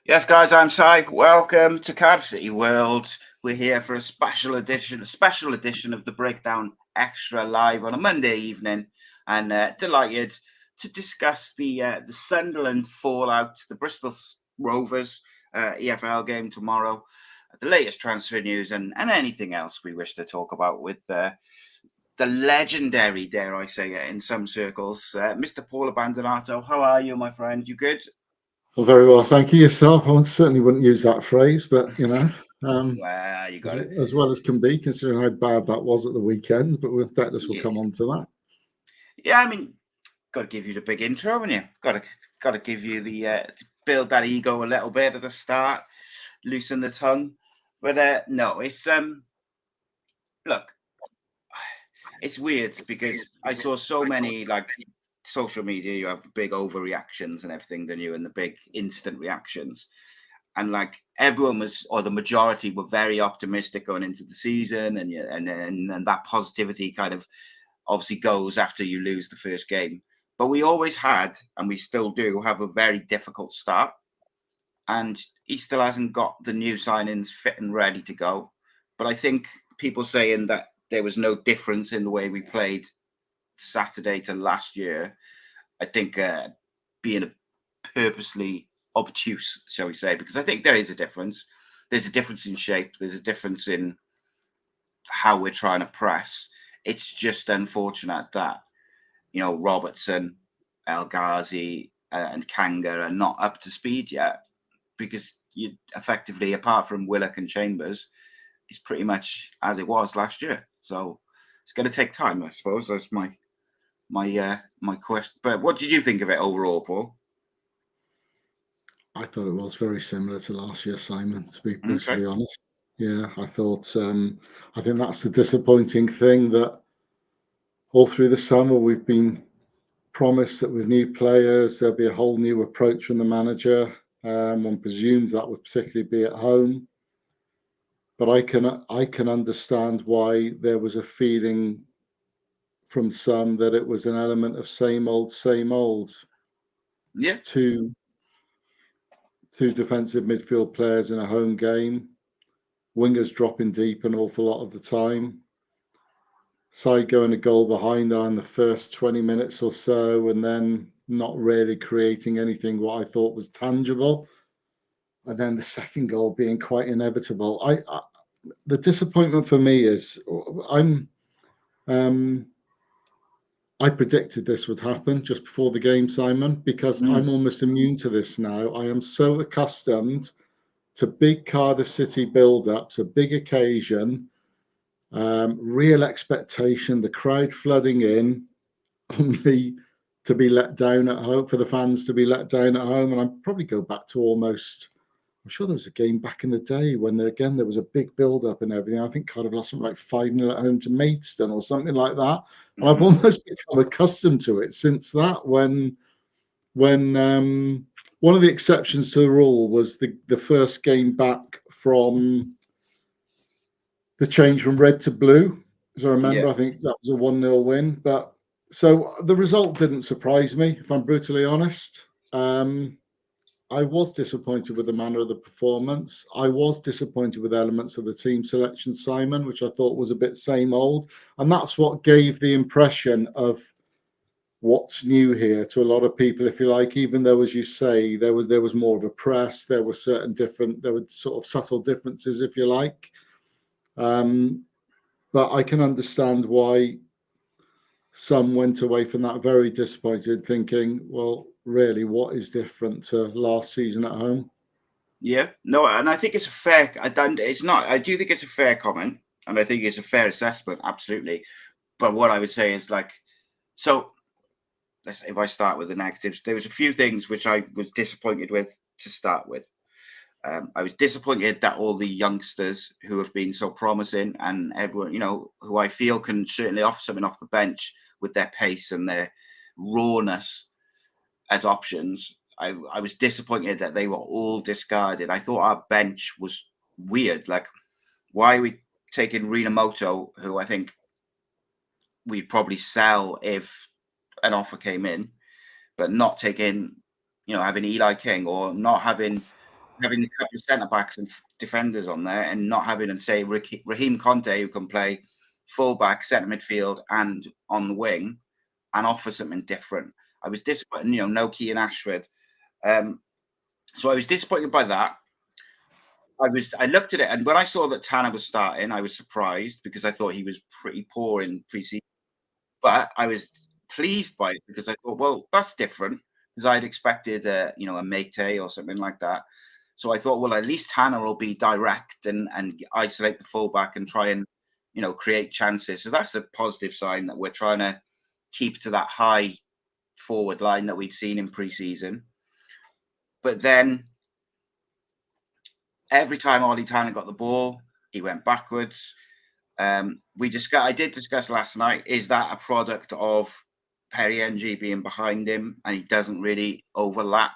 Yes, guys, I'm Si. Welcome to Cardiff City World. We're here for a special edition of the Breakdown Extra live on a Monday evening, and delighted to discuss the Sunderland fallout, the Bristol Rovers EFL game tomorrow, the latest transfer news, and anything else we wish to talk about with the legendary, dare I say it, in some circles, Mr. Paul Abandonato. How are you, my friend? You good? Well, very well, thank you. Yourself? I certainly wouldn't use that phrase, but Well, you got it. as well as can be, considering how bad that was at the weekend. But we'll come on to that. Yeah, I mean, got to give you the big intro, haven't you? Got to give you the build that ego a little bit at the start, loosen the tongue. But no, it's look, it's weird because I saw so many social media. You have big overreactions and everything, don't you? And the big instant reactions. And everyone was, or the majority were very optimistic going into the season, and that positivity kind of obviously goes after you lose the first game. But we always had, and we still do, have a very difficult start. And he still hasn't got the new signings fit and ready to go. But I think people saying that there was no difference in the way we played Saturday to last year, I think being purposely obtuse, shall we say, because I think there is a difference. There's a difference in shape. There's a difference in how we're trying to press. It's just unfortunate that, Robertson, El Ghazi and Kanga are not up to speed yet, because you effectively, apart from Willock and Chambers, it's pretty much as it was last year. So it's going to take time, I suppose. That's my question. But what did you think of it overall, Paul? I thought it was very similar to last year, Simon, to be brutally honest. Yeah, I thought, I think that's the disappointing thing, that all through the summer we've been promised that with new players, there'll be a whole new approach from the manager. One presumes that would particularly be at home. But I can understand why there was a feeling from some that it was an element of same old, same old. Yeah. Two defensive midfield players in a home game, wingers dropping deep an awful lot of the time, side going a goal behind in the first 20 minutes or so, and then not really creating anything what I thought was tangible, and then the second goal being quite inevitable. The disappointment for me is I predicted this would happen just before the game, Simon, because I'm almost immune to this now. I am so accustomed to big Cardiff City build-ups, a big occasion, real expectation, the crowd flooding in, only to be let down at home, for the fans to be let down at home. And I'd probably go back to almost, I'm sure there was a game back in the day when there was a big build-up and everything. I think Cardiff lost something like 5-0 at home to Maidstone or something like that. And I've almost become accustomed to it since that, when one of the exceptions to the rule was the first game back from the change from red to blue. As I remember, I think that was a 1-0 win. But so the result didn't surprise me, if I'm brutally honest. I was disappointed with the manner of the performance. I was disappointed with elements of the team selection, Simon, which I thought was a bit same old. And that's what gave the impression of what's new here to a lot of people, if you like, even though, as you say, there was more of a press, there were sort of subtle differences, if you like. But I can understand why some went away from that very disappointed, thinking, well, really, what is different to last season at home? Yeah, no, and I think it's a fair. I do think it's a fair comment, and I think it's a fair assessment, absolutely. But what I would say is so. If I start with the negatives, there was a few things which I was disappointed with to start with. I was disappointed that all the youngsters who have been so promising, and everyone, who I feel can certainly offer something off the bench with their pace and their rawness as options, I was disappointed that they were all discarded. I thought our bench was weird. Why are we taking Rinamoto, who I think we'd probably sell if an offer came in, but not taking, having Eli King, or not having having a couple of centre-backs and defenders on there and not having, say, Raheem Conte, who can play full-back, centre midfield and on the wing and offer something different. I was disappointed, no Key and Ashford. So I was disappointed by that. I looked at it, and when I saw that Tanner was starting, I was surprised because I thought he was pretty poor in pre-season. But I was pleased by it because I thought, well, that's different, because I'd expected a Mate or something like that. So I thought, well, at least Tanner will be direct and isolate the fullback and try and create chances. So that's a positive sign that we're trying to keep to that high forward line that we'd seen in pre-season. But then every time Ollie Tanner got the ball, he went backwards. I did discuss last night, is that a product of Perry NG being behind him and he doesn't really overlap?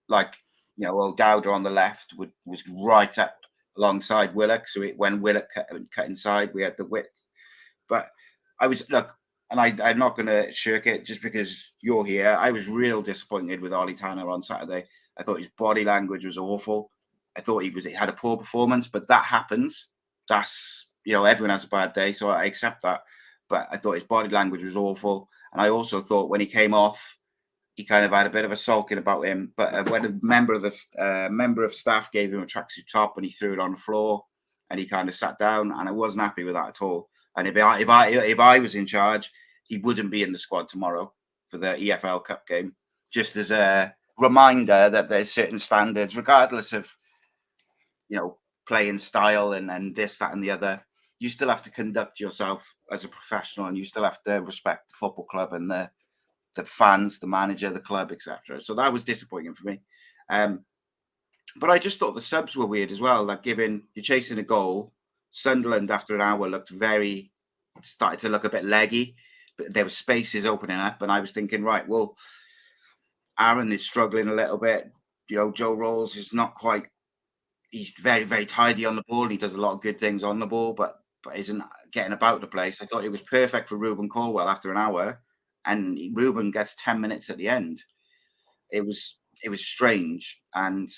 Like, O'Dowda on the left was right up alongside Willock. So when Willock cut inside, we had the width. But I'm not going to shirk it just because you're here. I was real disappointed with Ollie Tanner on Saturday. I thought his body language was awful. I thought he had a poor performance, but that happens. That's, everyone has a bad day, so I accept that. But I thought his body language was awful. And I also thought when he came off, he kind of had a bit of a sulking about him. But when a member of staff gave him a tracksuit top and he threw it on the floor and he kind of sat down, and I wasn't happy with that at all. And if I was in charge, he wouldn't be in the squad tomorrow for the EFL Cup game. Just as a reminder that there's certain standards, regardless of playing style and this, that, and the other. You still have to conduct yourself as a professional, and you still have to respect the football club and the fans, the manager, the club, etc. So that was disappointing for me. But I just thought the subs were weird as well. Like, given you're chasing a goal, Sunderland after an hour started to look a bit leggy, but there were spaces opening up, and I was thinking, right, well, Aaron is struggling a little bit. Joe Rolls is not quite. He's very, very tidy on the ball. He does a lot of good things on the ball, but isn't getting about the place. I thought it was perfect for Ruben Colwell after an hour, and Ruben gets 10 minutes at the end. It was strange, and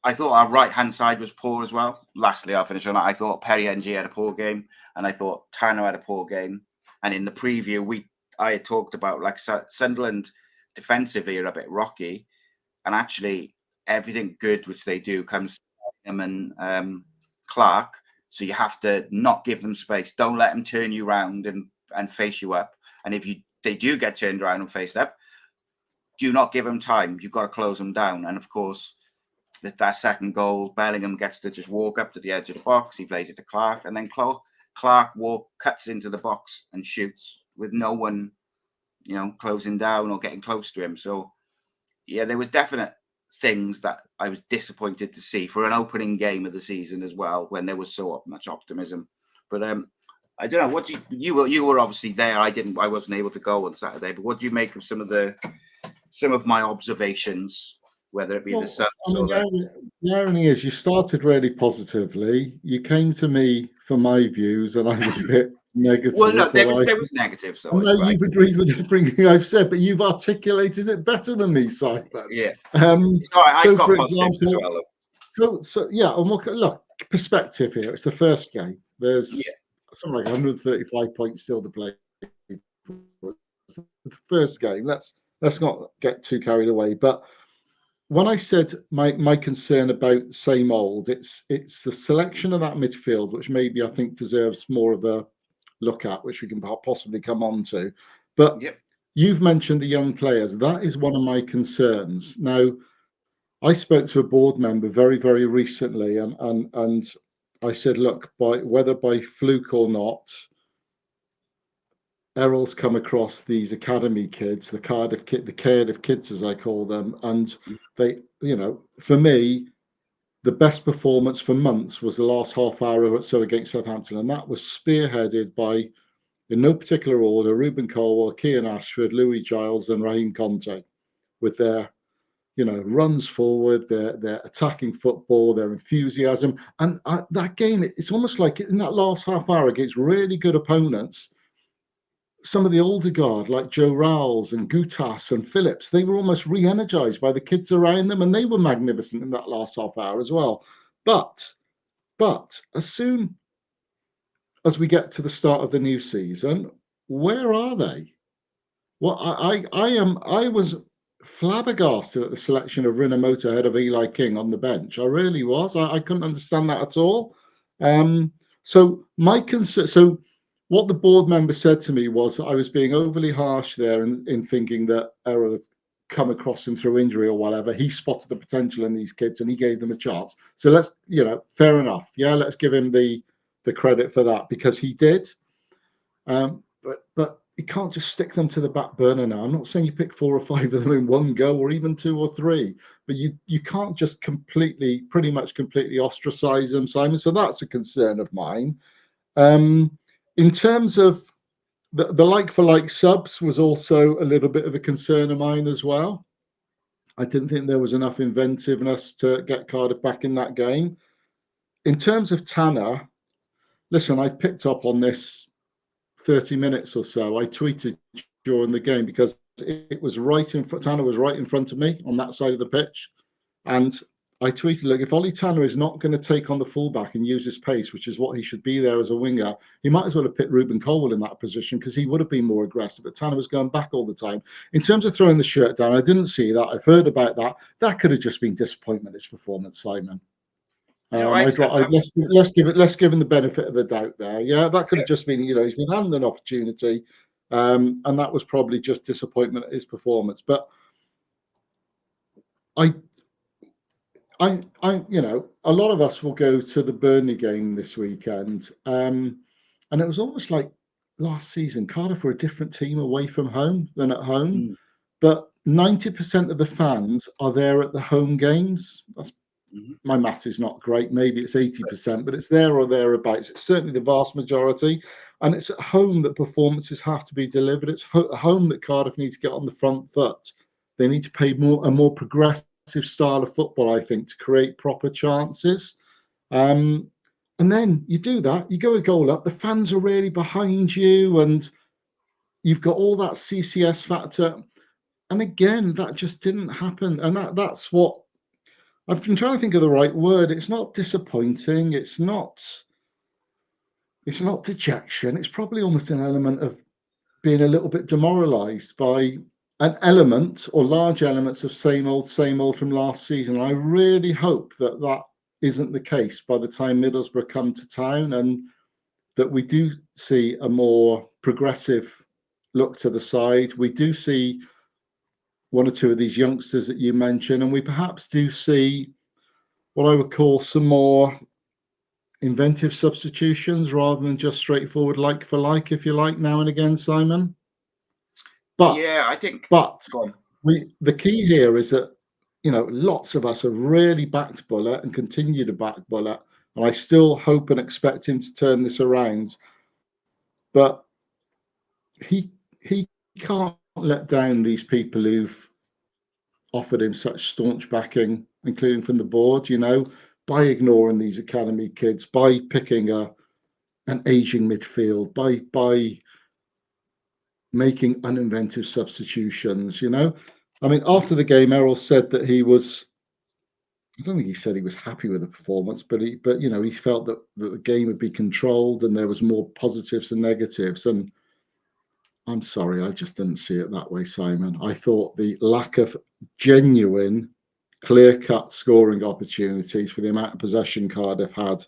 I thought our right-hand side was poor as well. Lastly, I'll finish on that. I thought Perry NG had a poor game, and I thought Tanner had a poor game. And in the preview, I had talked about, like, Sunderland defensively are a bit rocky, and actually everything good which they do comes from him and Clark. So you have to not give them space. Don't let them turn you around and face you up. And if they do get turned around and faced up, do not give them time. You've got to close them down. And of course, that second goal, Bellingham gets to just walk up to the edge of the box. He plays it to Clark, and then Clark cuts into the box and shoots with no one, closing down or getting close to him. So yeah, there was definite things that I was disappointed to see for an opening game of the season as well, when there was so much optimism. But I don't know, what you were obviously there. I wasn't able to go on Saturday, but what do you make of some of my observations, whether it be the subs or the irony is, you started really positively. You came to me for my views, and I was a bit negative. Well, no, there was negatives though. No, you've agreed with everything I've said, but you've articulated it better than me, Simon. Yeah. So, got for positives example, as well. So yeah, and look, perspective here. It's the first game. There's something like 135 points still to play. It's the first game. Let's not get too carried away. But when I said my concern about same old, it's the selection of that midfield, which maybe I think deserves more of a look at, which we can possibly come on to. But you've mentioned the young players. That is one of my concerns. Now, I spoke to a board member very, very recently, and I said, look, whether by fluke or not, Errol's come across these academy kids, the Cardiff kids, as I call them, and they, for me, the best performance for months was the last half hour or so against Southampton, and that was spearheaded by, in no particular order, Ruben Colwell, Kean Ashford, Louis Giles, and Raheem Conte, with their runs forward, their attacking football, their enthusiasm, and that game, it's almost like in that last half hour against really good opponents, some of the older guard, like Joe Rowles and Gutas and Phillips, they were almost re-energized by the kids around them, and they were magnificent in that last half hour as well. But as soon as we get to the start of the new season, where are they? Well, I was flabbergasted at the selection of Rinamoto ahead of Eli King on the bench. I really was. I couldn't understand that at all. So my concern, so what the board member said to me was that I was being overly harsh there in thinking that Errol had come across him through injury or whatever. He spotted the potential in these kids and he gave them a chance. So let's, fair enough. Yeah, let's give him the credit for that because he did. But you can't just stick them to the back burner now. I'm not saying you pick 4 or 5 of them in one go or even 2 or 3, but you can't just pretty much completely ostracize them, Simon. So that's a concern of mine. In terms of the like-for-like subs was also a little bit of a concern of mine as well. I didn't think there was enough inventiveness to get Cardiff back in that game. In terms of Tanner, listen, I picked up on this 30 minutes or so. I tweeted during the game because it was right in front. Tanner was right in front of me on that side of the pitch. And I tweeted, look, if Ollie Tanner is not going to take on the fullback and use his pace, which is what he should be there as a winger, he might as well have picked Ruben Colwell in that position because he would have been more aggressive. But Tanner was going back all the time. In terms of throwing the shirt down, I didn't see that. I've heard about that. That could have just been disappointment, his performance, Simon. Let's give him the benefit of the doubt there. Yeah, that could have just been, he's been handed an opportunity, and that was probably just disappointment at his performance. But a lot of us will go to the Burnley game this weekend, and it was almost like last season. Cardiff were a different team away from home than at home, but 90% of the fans are there at the home games. That's my maths is not great. Maybe it's 80%, but it's there or thereabouts. It's certainly the vast majority. And it's at home that performances have to be delivered. It's at home that Cardiff need to get on the front foot. They need to play a more progressive style of football, I think, to create proper chances. And then you do that, you go a goal up, the fans are really behind you, and you've got all that CCS factor. And again, that just didn't happen. And that's what I've been trying to think of the right word. It's not disappointing. It's not dejection. It's probably almost an element of being a little bit demoralised by an element or large elements of same old from last season. I really hope that isn't the case by the time Middlesbrough come to town, and that we do see a more progressive look to the side. We do see 1 or 2 of these youngsters that you mentioned, and we perhaps do see what I would call some more inventive substitutions rather than just straightforward like for like, if you like, now and again, Simon. But yeah, I think. But the key here is that lots of us have really backed Bullet and continue to back Bullet, and I still hope and expect him to turn this around. But he can't let down these people who've offered him such staunch backing, including from the board, by ignoring these academy kids, by picking an aging midfield, by making uninventive substitutions. I mean, after the game, Errol said that I don't think he said he was happy with the performance, but he felt that the game would be controlled and there was more positives than negatives. And I'm sorry, I just didn't see it that way, Simon. I thought the lack of genuine, clear-cut scoring opportunities for the amount of possession Cardiff had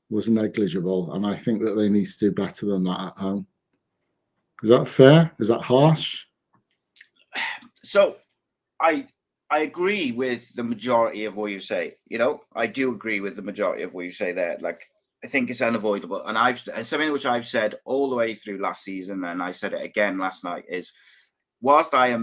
was negligible, and I think that they need to do better than that at home. Is that fair? Is that harsh? So I agree with the majority of what you say. I do agree with the majority of what you say there. Like, I think it's unavoidable. And something which I've said all the way through last season, and I said it again last night, is whilst I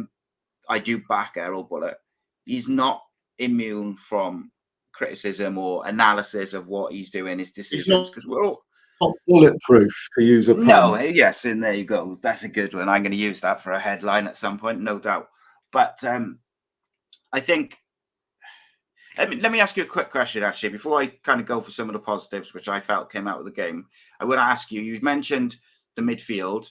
do back Errol Bullet, he's not immune from criticism or analysis of what he's doing, his decisions, because we're all not bulletproof, to use a pun. No, yes, and there you go. That's a good one. I'm going to use that for a headline at some point, no doubt. But I think, let me ask you a quick question, actually, before I kind of go for some of the positives, which I felt came out of the game. I want to ask you, you've mentioned the midfield.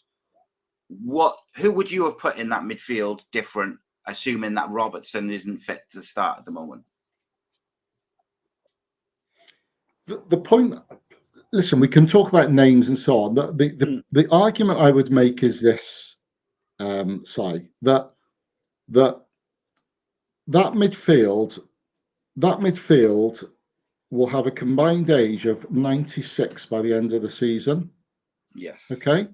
who would you have put in that midfield different, assuming that Robertson isn't fit to start at the moment? The point, listen, we can talk about names and so on. The argument I would make is this, Si, that midfield will have a combined age of 96 by the end of the season. Yes. Okay.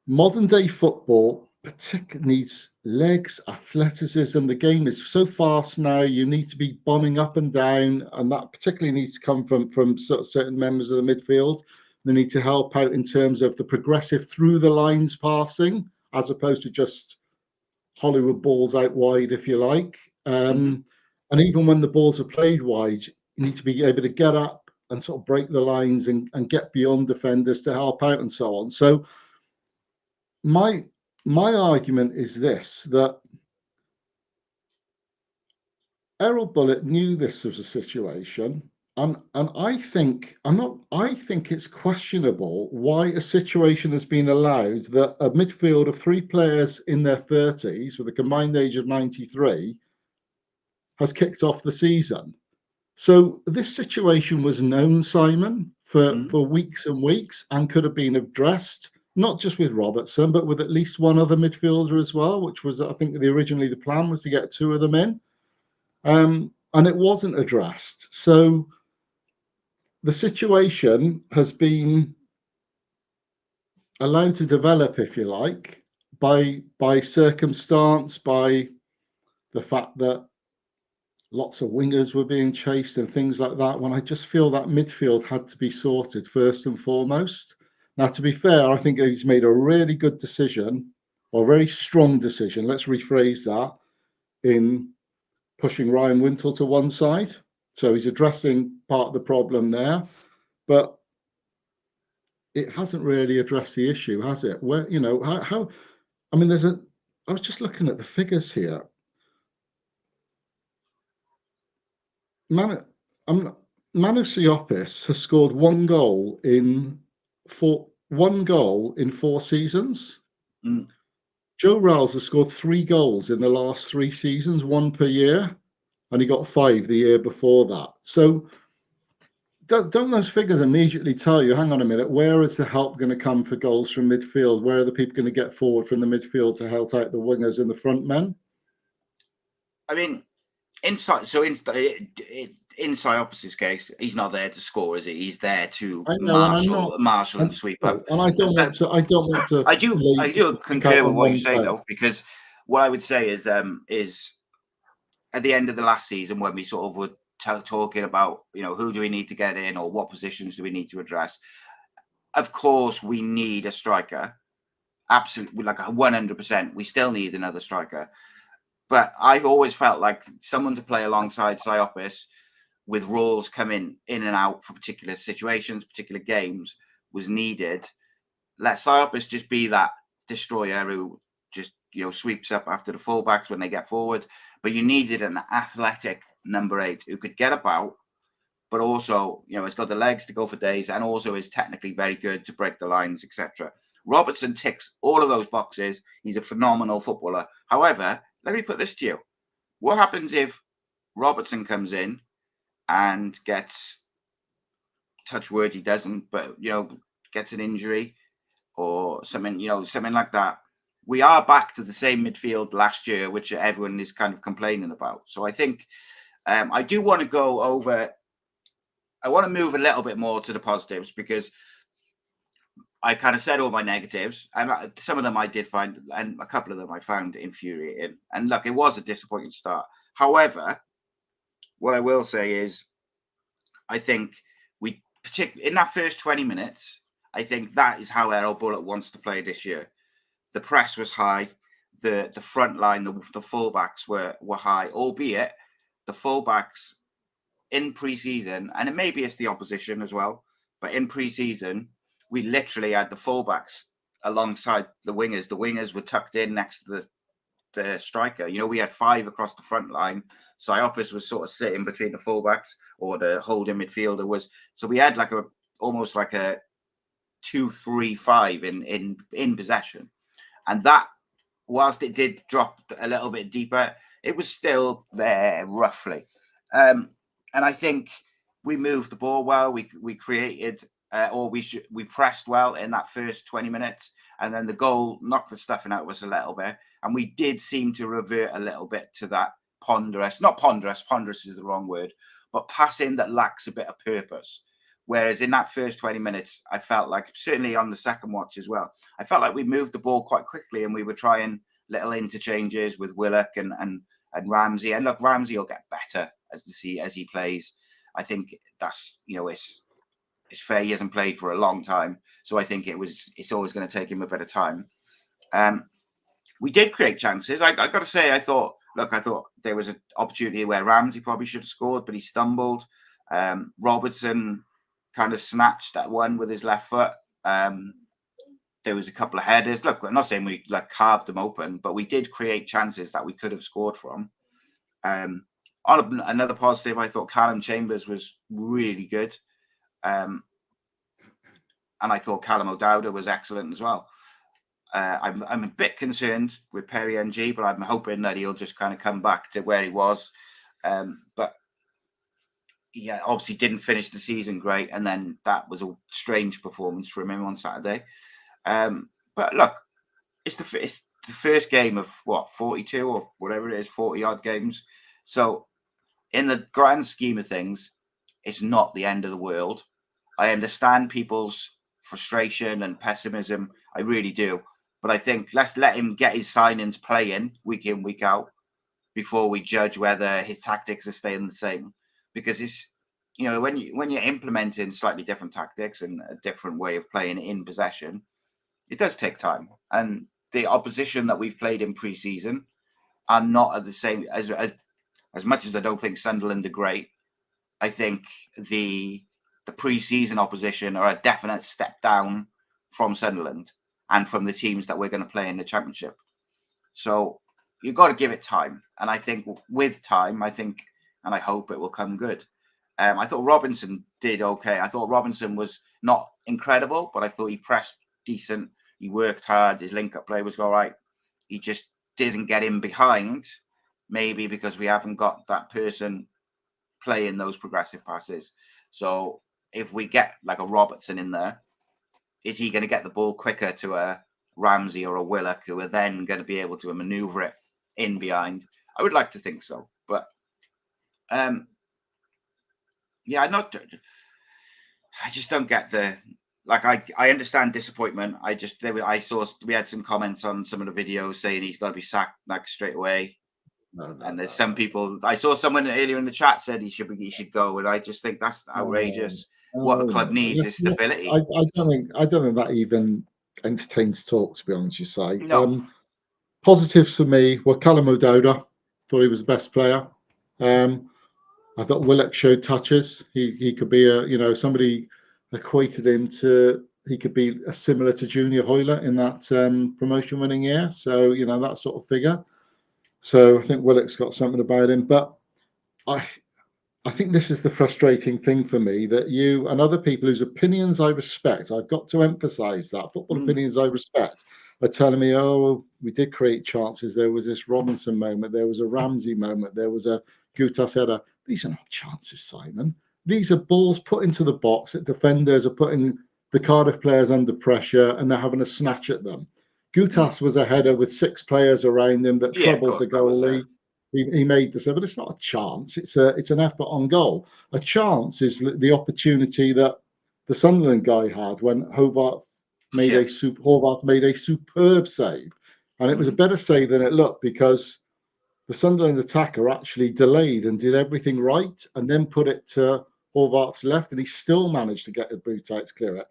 Modern day football particularly needs legs, athleticism. The game is so fast now. You need to be bombing up and down, and that particularly needs to come from sort of certain members of the midfield. They need to help out in terms of the progressive through the lines passing, as opposed to just Hollywood balls out wide, if you like. And even when the balls are played wide, you need to be able to get up and sort of break the lines and get beyond defenders to help out and so on. So my argument is this, that Errol Bullitt knew this was a situation, and I think it's questionable why a situation has been allowed that a midfield of 3 players in their 30s with a combined age of 93 has kicked off the season. So this situation was known, Simon, for weeks and weeks, and could have been addressed, not just with Robertson, but with at least one other midfielder as well, which was, I think, originally the plan was to get 2 of them in. And it wasn't addressed. So the situation has been allowed to develop, if you like, by circumstance, by the fact that lots of wingers were being chased and things like that, when I just feel that midfield had to be sorted first and foremost. Now, to be fair, I think he's made a really good decision, or a very strong decision, let's rephrase that, in pushing Ryan Wintle to one side. So he's addressing part of the problem there, but it hasn't really addressed the issue, has it? Where, how I mean, I was just looking at the figures here. Manu Siopis has scored 1 goal in 4 seasons. Joe Ralls has scored 3 goals in the last 3 seasons, 1 per year, and he got 5 the year before that. So don't those figures immediately tell you, hang on a minute, where is the help going to come for goals from midfield? Where are the people going to get forward from the midfield to help out the wingers and the front men? I mean, in Siopis' case, he's not there to score, is he? He's there to marshal and sweep up. And I don't want to. I do concur with what you say, though, because what I would say is at the end of the last season, when we sort of were talking about, who do we need to get in or what positions do we need to address? Of course, we need a striker. Absolutely, like 100%. We still need another striker. But I've always felt like someone to play alongside Siopis, with roles coming in and out for particular situations, particular games, was needed. Let Siopis just be that destroyer who just, sweeps up after the fullbacks when they get forward. But you needed an athletic number 8 who could get about, but also, has got the legs to go for days, and also is technically very good to break the lines, etc. Robertson ticks all of those boxes. He's a phenomenal footballer. However, let me put this to you. What happens if Robertson comes in and gets, touch wood, he doesn't, but, gets an injury or something, something like that? We are back to the same midfield last year, which everyone is kind of complaining about. So I think I do want to go over, I want to move a little bit more to the positives, because I kind of said all my negatives, and some of them I did find, and a couple of them I found infuriating. And look, it was a disappointing start. However, what I will say is, I think we, particularly in that first 20 minutes, I think that is how Errol Bullitt wants to play this year. The press was high, the front line, the fullbacks were high, albeit the fullbacks in pre-season, and maybe it's the opposition as well, but in pre-season, we literally had the fullbacks alongside the wingers. The wingers were tucked in next to the striker. We had 5 across the front line. Siopis was sort of sitting between the fullbacks, or the holding midfielder was. So we had almost like a 2-3-5 in possession. And that, whilst it did drop a little bit deeper, it was still there roughly. And I think we moved the ball well. We created, we pressed well in that first 20 minutes. And then the goal knocked the stuffing out of us a little bit. And we did seem to revert a little bit to that ponderous is the wrong word, but passing that lacks a bit of purpose. Whereas in that first 20 minutes, I felt like, certainly on the second watch as well, I felt like we moved the ball quite quickly and we were trying little interchanges with Willock and Ramsey. And look, Ramsey will get better as he plays. I think that's, it's fair. He hasn't played for a long time. So I think it's always going to take him a bit of time. We did create chances. I got to say, I thought there was an opportunity where Ramsey probably should have scored, but he stumbled. Robertson kind of snatched that one with his left foot. There was a couple of headers. Look, I'm not saying we carved them open, but we did create chances that we could have scored from. On another positive, I thought Callum Chambers was really good. And I thought Callum O'Dowda was excellent as well. I'm a bit concerned with Perry NG, but I'm hoping that he'll just kind of come back to where he was. But yeah, obviously didn't finish the season great, and then that was a strange performance from him on Saturday. But look, it's the first game of 42 or whatever it is, 40 odd games. So in the grand scheme of things, it's not the end of the world. I understand people's frustration and pessimism. I really do. But I think let's let him get his signings playing week in, week out before we judge whether his tactics are staying the same. Because it's, when you're implementing slightly different tactics and a different way of playing in possession, it does take time. And the opposition that we've played in pre-season are not at the same as much as I don't think Sunderland are great. I think the pre-season opposition are a definite step down from Sunderland and from the teams that we're going to play in the Championship. So you've got to give it time. And I think with time, and I hope it will come good. I thought Robinson did okay. I thought Robinson was not incredible, but I thought he pressed decent. He worked hard. His link-up play was all right. He just didn't get in behind, maybe because we haven't got that person playing those progressive passes. So if we get like a Robertson in there, is he going to get the ball quicker to a Ramsey or a Willock, who are then going to be able to maneuver it in behind? I would like to think so, but yeah, I just don't get I understand disappointment. I saw we had some comments on some of the videos saying he's got to be sacked straight away. And there's some people. I saw someone earlier in the chat said he should go, and I just think that's outrageous. What the club needs is stability. I don't think that even entertains talk, to be honest. You say no. Positives for me were Callum O'Dowda. Thought he was the best player. I thought Willock showed touches. He could be somebody equated him to. He could be similar to Junior Hoyler in that promotion-winning year. So that sort of figure. So I think Willock's got something about him. But I think this is the frustrating thing for me, that you and other people whose opinions I respect, I've got to emphasise that, football opinions I respect, are telling me, oh, we did create chances. There was this Robinson moment. There was a Ramsey moment. There was a Gutas header. These are not chances, Simon. These are balls put into the box that defenders are putting the Cardiff players under pressure and they're having a snatch at them. Gutas was a header with 6 players around him that troubled the goalie. He made this, but it's not a chance. It's an effort on goal. A chance is the opportunity that the Sunderland guy had when Horvath made a superb save, and it was a better save than it looked, because the Sunderland attacker actually delayed and did everything right, and then put it to Horvath's left, and he still managed to get the boot out to clear it.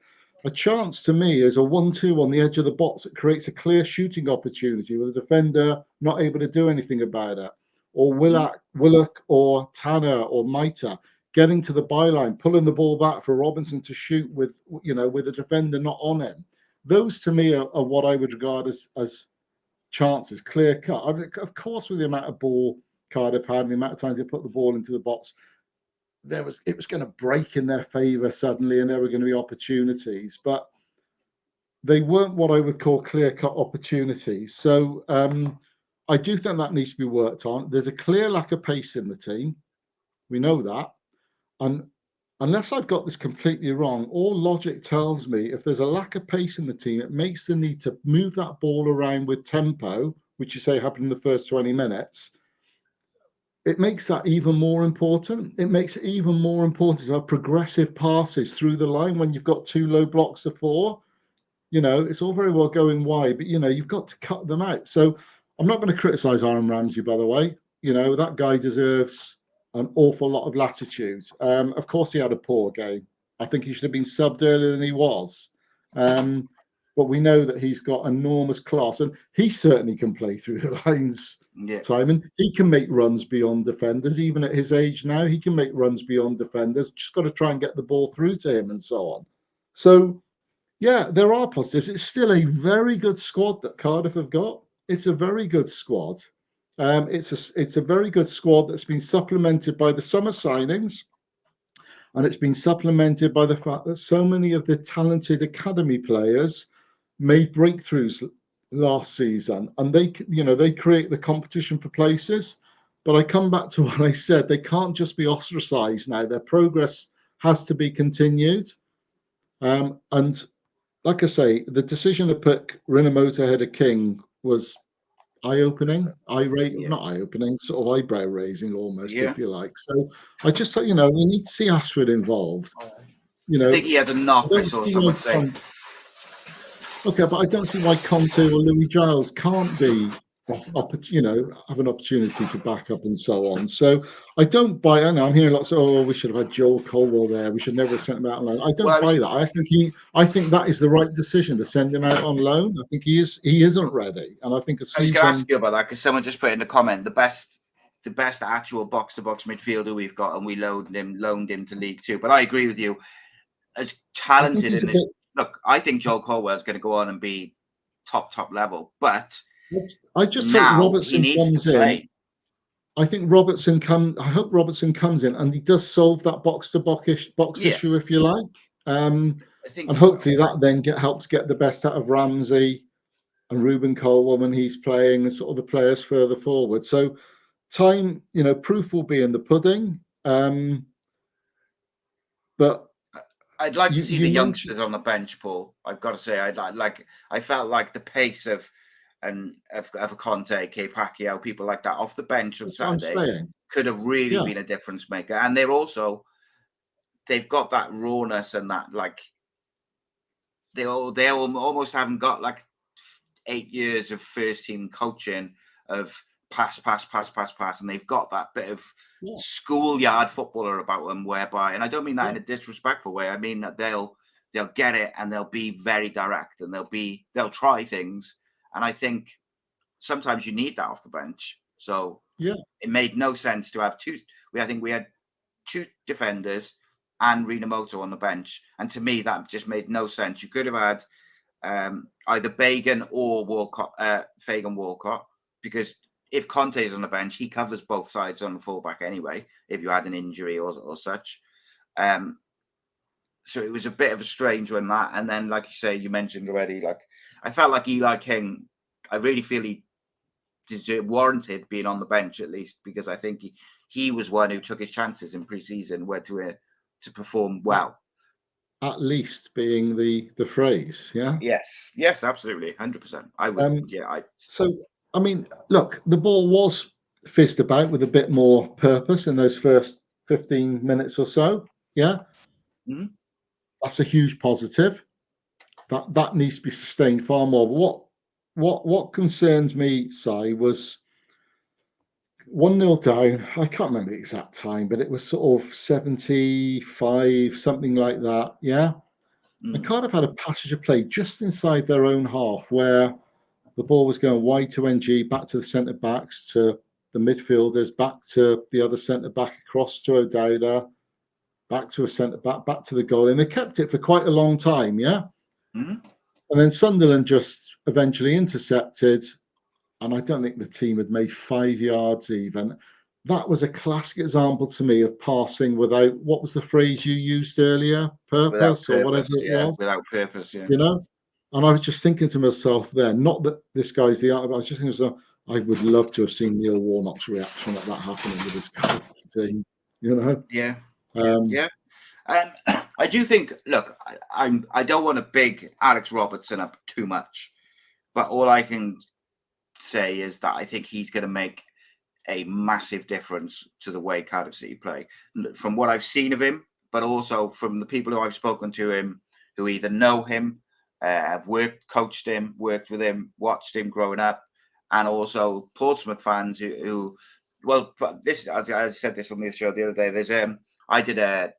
A chance to me is a 1-2 on the edge of the box that creates a clear shooting opportunity with the defender not able to do anything about it. Or Willock or Tanner or Maita getting to the byline, pulling the ball back for Robinson to shoot with the defender not on him. Those to me are what I would regard as chances, clear cut. I mean, of course, with the amount of ball Cardiff had and the amount of times they put the ball into the box, it was going to break in their favour suddenly, and there were going to be opportunities. But they weren't what I would call clear-cut opportunities. So I do think that needs to be worked on. There's a clear lack of pace in the team. We know that. And unless I've got this completely wrong, all logic tells me if there's a lack of pace in the team, it makes the need to move that ball around with tempo, which you say happened in the first 20 minutes. It makes that even more important. It makes it even more important to have progressive passes through the line when you've got two low blocks of four. It's all very well going wide, but you've got to cut them out. So I'm not going to criticize Aaron Ramsey, by the way. That guy deserves an awful lot of latitude. Of course, he had a poor game. I think he should have been subbed earlier than he was. But we know that he's got enormous class, and he certainly can play through the lines, Simon. He can make runs beyond defenders, even at his age now. He can make runs beyond defenders. Just got to try and get the ball through to him and so on. So, yeah, there are positives. It's still a very good squad that Cardiff have got. It's a very good squad. It's a very good squad that's been supplemented by the summer signings, and it's been supplemented by the fact that so many of the talented academy players made breakthroughs last season, and they create the competition for places. But I come back to what I said: they can't just be ostracised now. Their progress has to be continued, and like I say, the decision to pick Rinamoto ahead of King was eye-opening, not eye-opening, sort of eyebrow-raising almost, if you like. So I just thought, we need to see Ashford involved. I think he had a knock, I saw someone say. Okay, but I don't see why Conte or Louis Giles can't be, have an opportunity to back up and so on. So I don't buy. I know I'm hearing lots of, we should have had Joel Colwell there. We should never have sent him out on loan. I don't buy that. I think that is the right decision to send him out on loan. I think he isn't ready, and I think I was going to ask you about that because someone just put in the comment the best actual box-to-box midfielder we've got, and we loaned him to League Two. But I agree with you. As talented in this, look, I think Joel Colwell is going to go on and be top level, but I just hope Robertson comes in. I think I hope Robertson comes in and he does solve that box-to-box issue, if you like. And hopefully that then helps get the best out of Ramsey and Ruben Colwell when he's playing, and sort of the players further forward. So time, proof will be in the pudding. But I'd like to see the youngsters on the bench, Paul. I've got to say, I felt like the pace of a Conte, K Pacquiao, people like that off the bench on Saturday could have really been a difference maker. And they've got that rawness and that, like, they almost haven't got like 8 years of first team coaching of pass, and they've got that bit of schoolyard footballer about them, whereby, and I don't mean that in a disrespectful way, I mean that they'll get it and they'll be very direct and they'll try things. And I think sometimes you need that off the bench. So it made no sense to have I think we had two defenders and Rinamoto on the bench. And to me, that just made no sense. You could have had either Bagan or Fagan Walcott, because if Conte's on the bench, he covers both sides on the fullback anyway, if you had an injury or such. So it was a bit of a strange one, that. And then, like you say, you mentioned already, like, I felt like Eli King, I really feel he warranted being on the bench at least, because I think he was one who took his chances in pre-season to perform well. At least being the phrase, yeah? Yes, absolutely, 100%. I would, So, I mean, look, the ball was fizzed about with a bit more purpose in those first 15 minutes or so, yeah? Mm-hmm. That's a huge positive. That needs to be sustained far more. But what concerns me, Si, was 1-0 down. I can't remember the exact time, but it was sort of 75, something like that. Yeah. And Cardiff had a passage of play just inside their own half where the ball was going wide to NG, back to the centre backs, to the midfielders, back to the other centre back, across to O'Dowda, back to a centre back to the goal. And they kept it for quite a long time. Yeah. Mm-hmm. And then Sunderland just eventually intercepted, and I don't think the team had made 5 yards even. That was a classic example to me of passing without, what was the phrase you used earlier? Purpose or whatever it was. Without purpose, yeah. You know? And I was just thinking to myself there, not that this guy's the art, but I was just thinking to myself, I would love to have seen Neil Warnock's reaction at that happening with his Cardiff team. You know? Yeah. Um, Yeah. And I do think, look, I don't want to big Alex Robertson up too much, but all I can say is that I think he's going to make a massive difference to the way Cardiff City play. From what I've seen of him, but also from the people who I've spoken to him, who either know him, have coached him, worked with him, watched him growing up, and also Portsmouth fans who well, this I said this on the show the other day. There's I did a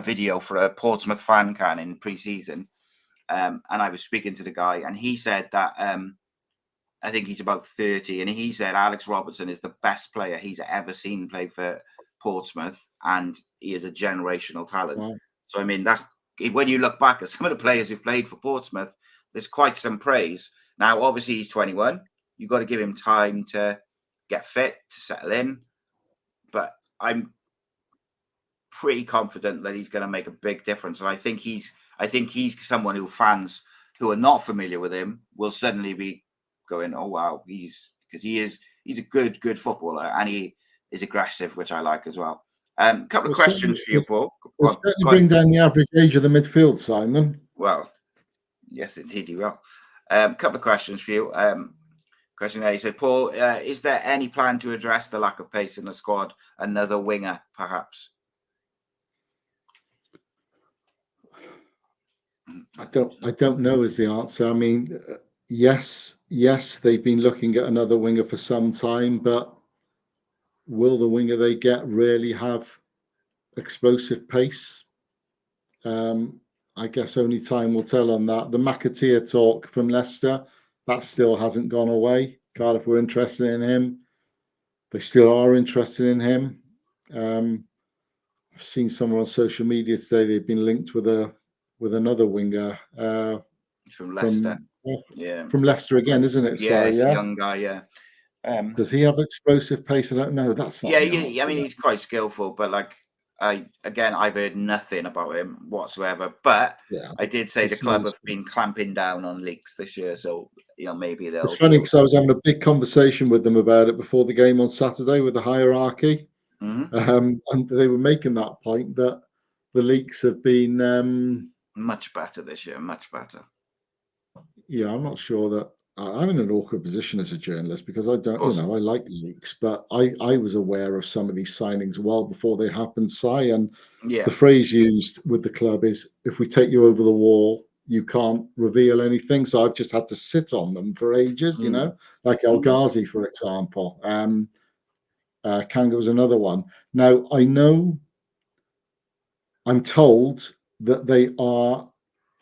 video for a Portsmouth fan can in pre-season, and I was speaking to the guy, and he said that I think he's about 30, and he said Alex Robertson is the best player he's ever seen play for Portsmouth, and he is a generational talent. Wow. So I mean, that's when you look back at some of the players who've played for Portsmouth, there's quite some praise. Now, obviously, he's 21. You've got to give him time to get fit, to settle in. But I'm pretty confident that he's going to make a big difference. And I think he's someone who fans who are not familiar with him will suddenly be going, oh wow, he's a good footballer, and he is aggressive, which I like as well. Couple of questions for you, Paul. We'll certainly bring down the average age of the midfield, Simon. Well, yes, indeed he will. Couple of questions for you. Question A, he said, Paul, is there any plan to address the lack of pace in the squad? Another winger, perhaps? I don't know is the answer. I mean, yes, they've been looking at another winger for some time, but will the winger they get really have explosive pace? I guess only time will tell on that. The McAteer talk from Leicester, that still hasn't gone away. Cardiff were interested in him. They still are interested in him. I've seen someone on social media today, they've been linked with another winger from Leicester. From Leicester again, isn't it? Yeah, it's a young guy, yeah. Does he have explosive pace? I don't know. That's not. I mean, he's quite skillful, but like I've heard nothing about him whatsoever. But I did say the club have been clamping down on leaks this year, so maybe they'll. It's funny because I was having a big conversation with them about it before the game on Saturday with the hierarchy, and they were making that point that the leaks have been much better this year, much better. Yeah, I'm not sure that I'm in an awkward position as a journalist because I don't, I like leaks, but I was aware of some of these signings well before they happened, Si, and the phrase used with the club is, if we take you over the wall, you can't reveal anything. So I've just had to sit on them for ages, like El Ghazi, for example. Kanga was another one. Now, I'm told that they are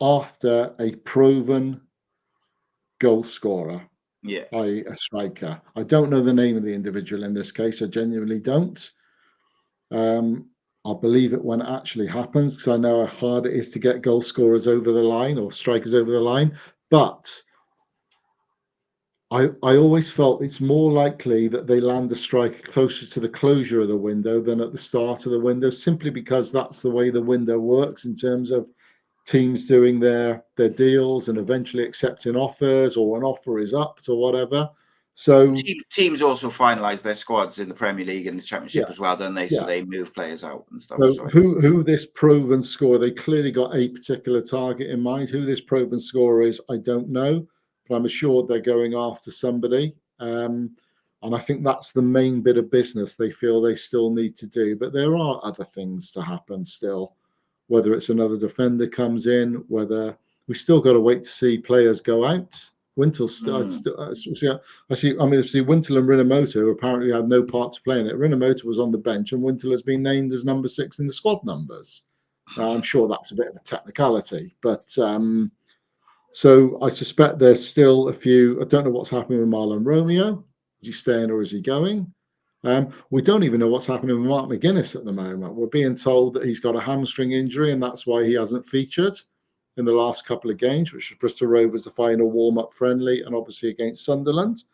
after a proven goal scorer, a striker. I don't know the name of the individual in this case. I genuinely don't. I'll believe it when it actually happens because I know how hard it is to get goal scorers over the line or strikers over the line. But I always felt it's more likely that they land a striker closer to the closure of the window than at the start of the window, simply because that's the way the window works in terms of teams doing their deals and eventually accepting offers, or an offer is up or whatever. So teams also finalize their squads in the Premier League and the Championship as well, don't they? So they move players out and stuff. So who this proven scorer, they clearly got a particular target in mind. Who this proven scorer is, I don't know, but I'm assured they're going after somebody. And I think that's the main bit of business they feel they still need to do. But there are other things to happen still. Whether it's another defender comes in, whether we still got to wait to see players go out. Wintle, I see Wintle and Rinomoto apparently had no part to play in it. Rinomoto was on the bench, and Wintle has been named as number 6 in the squad numbers. I'm sure that's a bit of a technicality, but so I suspect there's still a few. I don't know what's happening with Marlon Romeo. Is he staying or is he going? We don't even know what's happening with Mark McGuiness at the moment. We're being told that he's got a hamstring injury and that's why he hasn't featured in the last couple of games, which was Bristol Rovers, the final warm-up friendly, and obviously against Sunderland.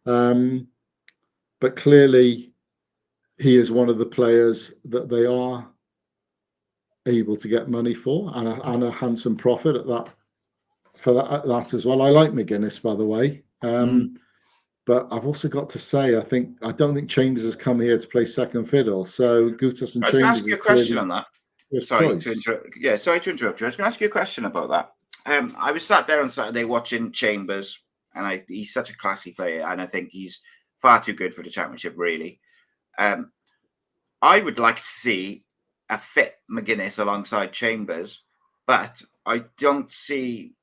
But clearly he is one of the players that they are able to get money for and a handsome profit at that for that as well. I like McGuiness, by the way. But I've also got to say, I don't think Chambers has come here to play second fiddle. So Gutas and I was going to Chambers ask you is a question clearly on that. first Sorry choice. to interrupt. Yeah, sorry to interrupt you. I was going to ask you a question about that. I was sat there on Saturday watching Chambers, and he's such a classy player, and I think he's far too good for the Championship, really. I would like to see a fit McGuiness alongside Chambers, but I don't see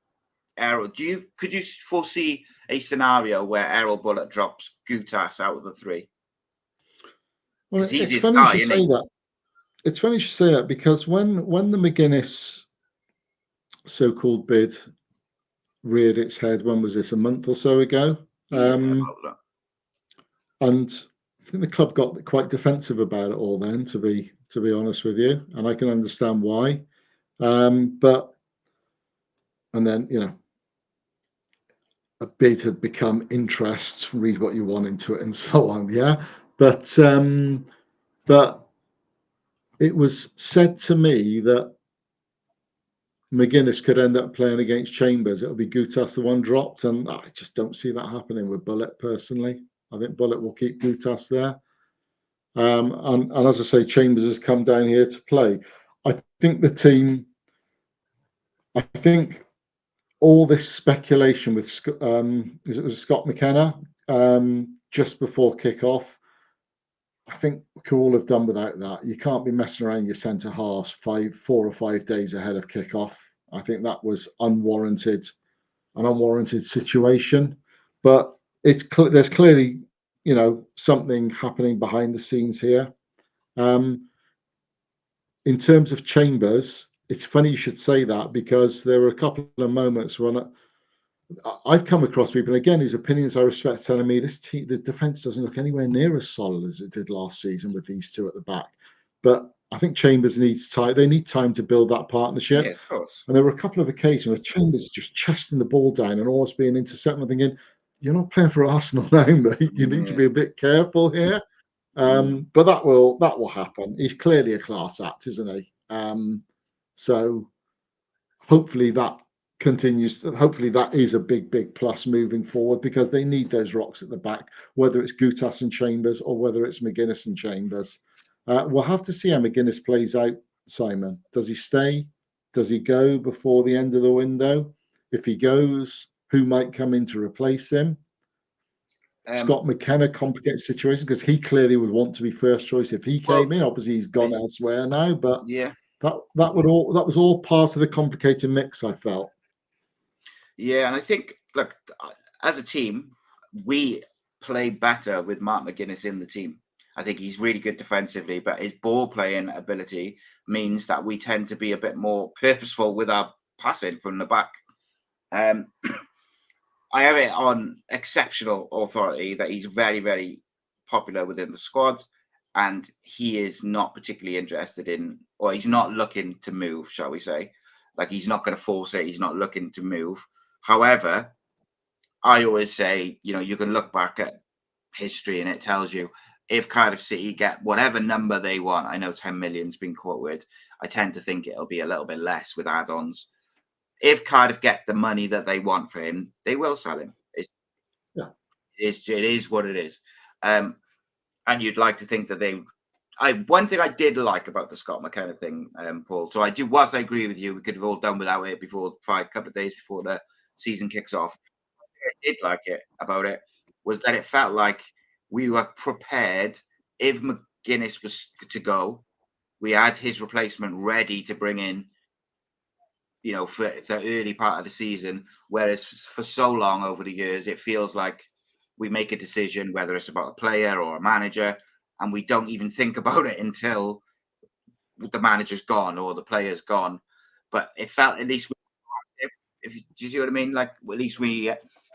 Errol. Could you foresee a scenario where Errol Bullock drops Gutas out of the three? Well, He's it's his funny guy, you isn't say he? that. It's funny you say that because when the McGuiness so-called bid reared its head, when was this, a month or so ago? About And I think the club got quite defensive about it all then, to be honest with you, and I can understand why. But and then a bid had become interest. Read what you want into it, and so on. Yeah, but it was said to me that McGuiness could end up playing against Chambers. It'll be Gutas the one dropped, and I just don't see that happening with Bullock personally. I think Bullock will keep Gutas there. And as I say, Chambers has come down here to play. I think the team, I think all this speculation with it was Scott McKenna just before kick-off, I think we could all have done without that. You can't be messing around your centre halves 4 or 5 days ahead of kick-off. I think that was an unwarranted situation. But there's clearly, something happening behind the scenes here. In terms of Chambers, it's funny you should say that because there were a couple of moments when I've come across people again whose opinions I respect telling me the defence doesn't look anywhere near as solid as it did last season with these two at the back. But I think Chambers needs time. They need time to build that partnership. Yeah, of course. And there were a couple of occasions where Chambers just chesting the ball down and almost being intercepted. I'm thinking, you're not playing for Arsenal now, mate. You need to be a bit careful here. But that will happen. He's clearly a class act, isn't he? So hopefully that continues. Hopefully that is a big plus moving forward because they need those rocks at the back, whether it's Gutas and Chambers or whether it's McGuiness and Chambers. We'll have to see how McGuiness plays out, Simon. Does he stay? Does he go before the end of the window? If he goes, who might come in to replace him? Scott McKenna, complicated situation because he clearly would want to be first choice if he came in. Obviously, he's gone elsewhere now, but that was all part of the complicated mix, I felt. Yeah, and I think, look, as a team, we play better with Mark McGuiness in the team. I think he's really good defensively, but his ball playing ability means that we tend to be a bit more purposeful with our passing from the back. I have it on exceptional authority that he's very, very popular within the squad, and he is not particularly interested in, or he's not looking to move, shall we say. Like, he's not going to force it. He's not looking to move. However, I always say, you can look back at history and it tells you if Cardiff City get whatever number they want, I know 10 million's been quoted. I tend to think it'll be a little bit less with add-ons. If Cardiff get the money that they want for him, they will sell him. It is what it is. And you'd like to think that one thing I did like about the Scott McKenna thing, Paul, so whilst I agree with you, we could have all done without it before a couple of days before the season kicks off. What I did like about it was that it felt like we were prepared if McGuiness was to go. We had his replacement ready to bring in, for the early part of the season, whereas for so long over the years, it feels like we make a decision, whether it's about a player or a manager, and we don't even think about it until the manager's gone or the player's gone. But it felt, at least, do you see what I mean? Like, at least we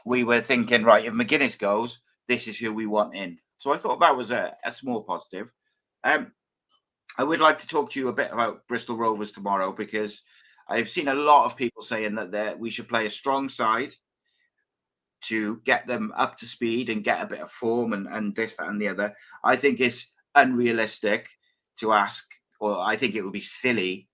were thinking, right, if McGuiness goes, this is who we want in. So I thought that was a small positive. I would like to talk to you a bit about Bristol Rovers tomorrow, because I've seen a lot of people saying that we should play a strong side to get them up to speed and get a bit of form and this, that, and the other. I think it's unrealistic to ask, or I think it would be silly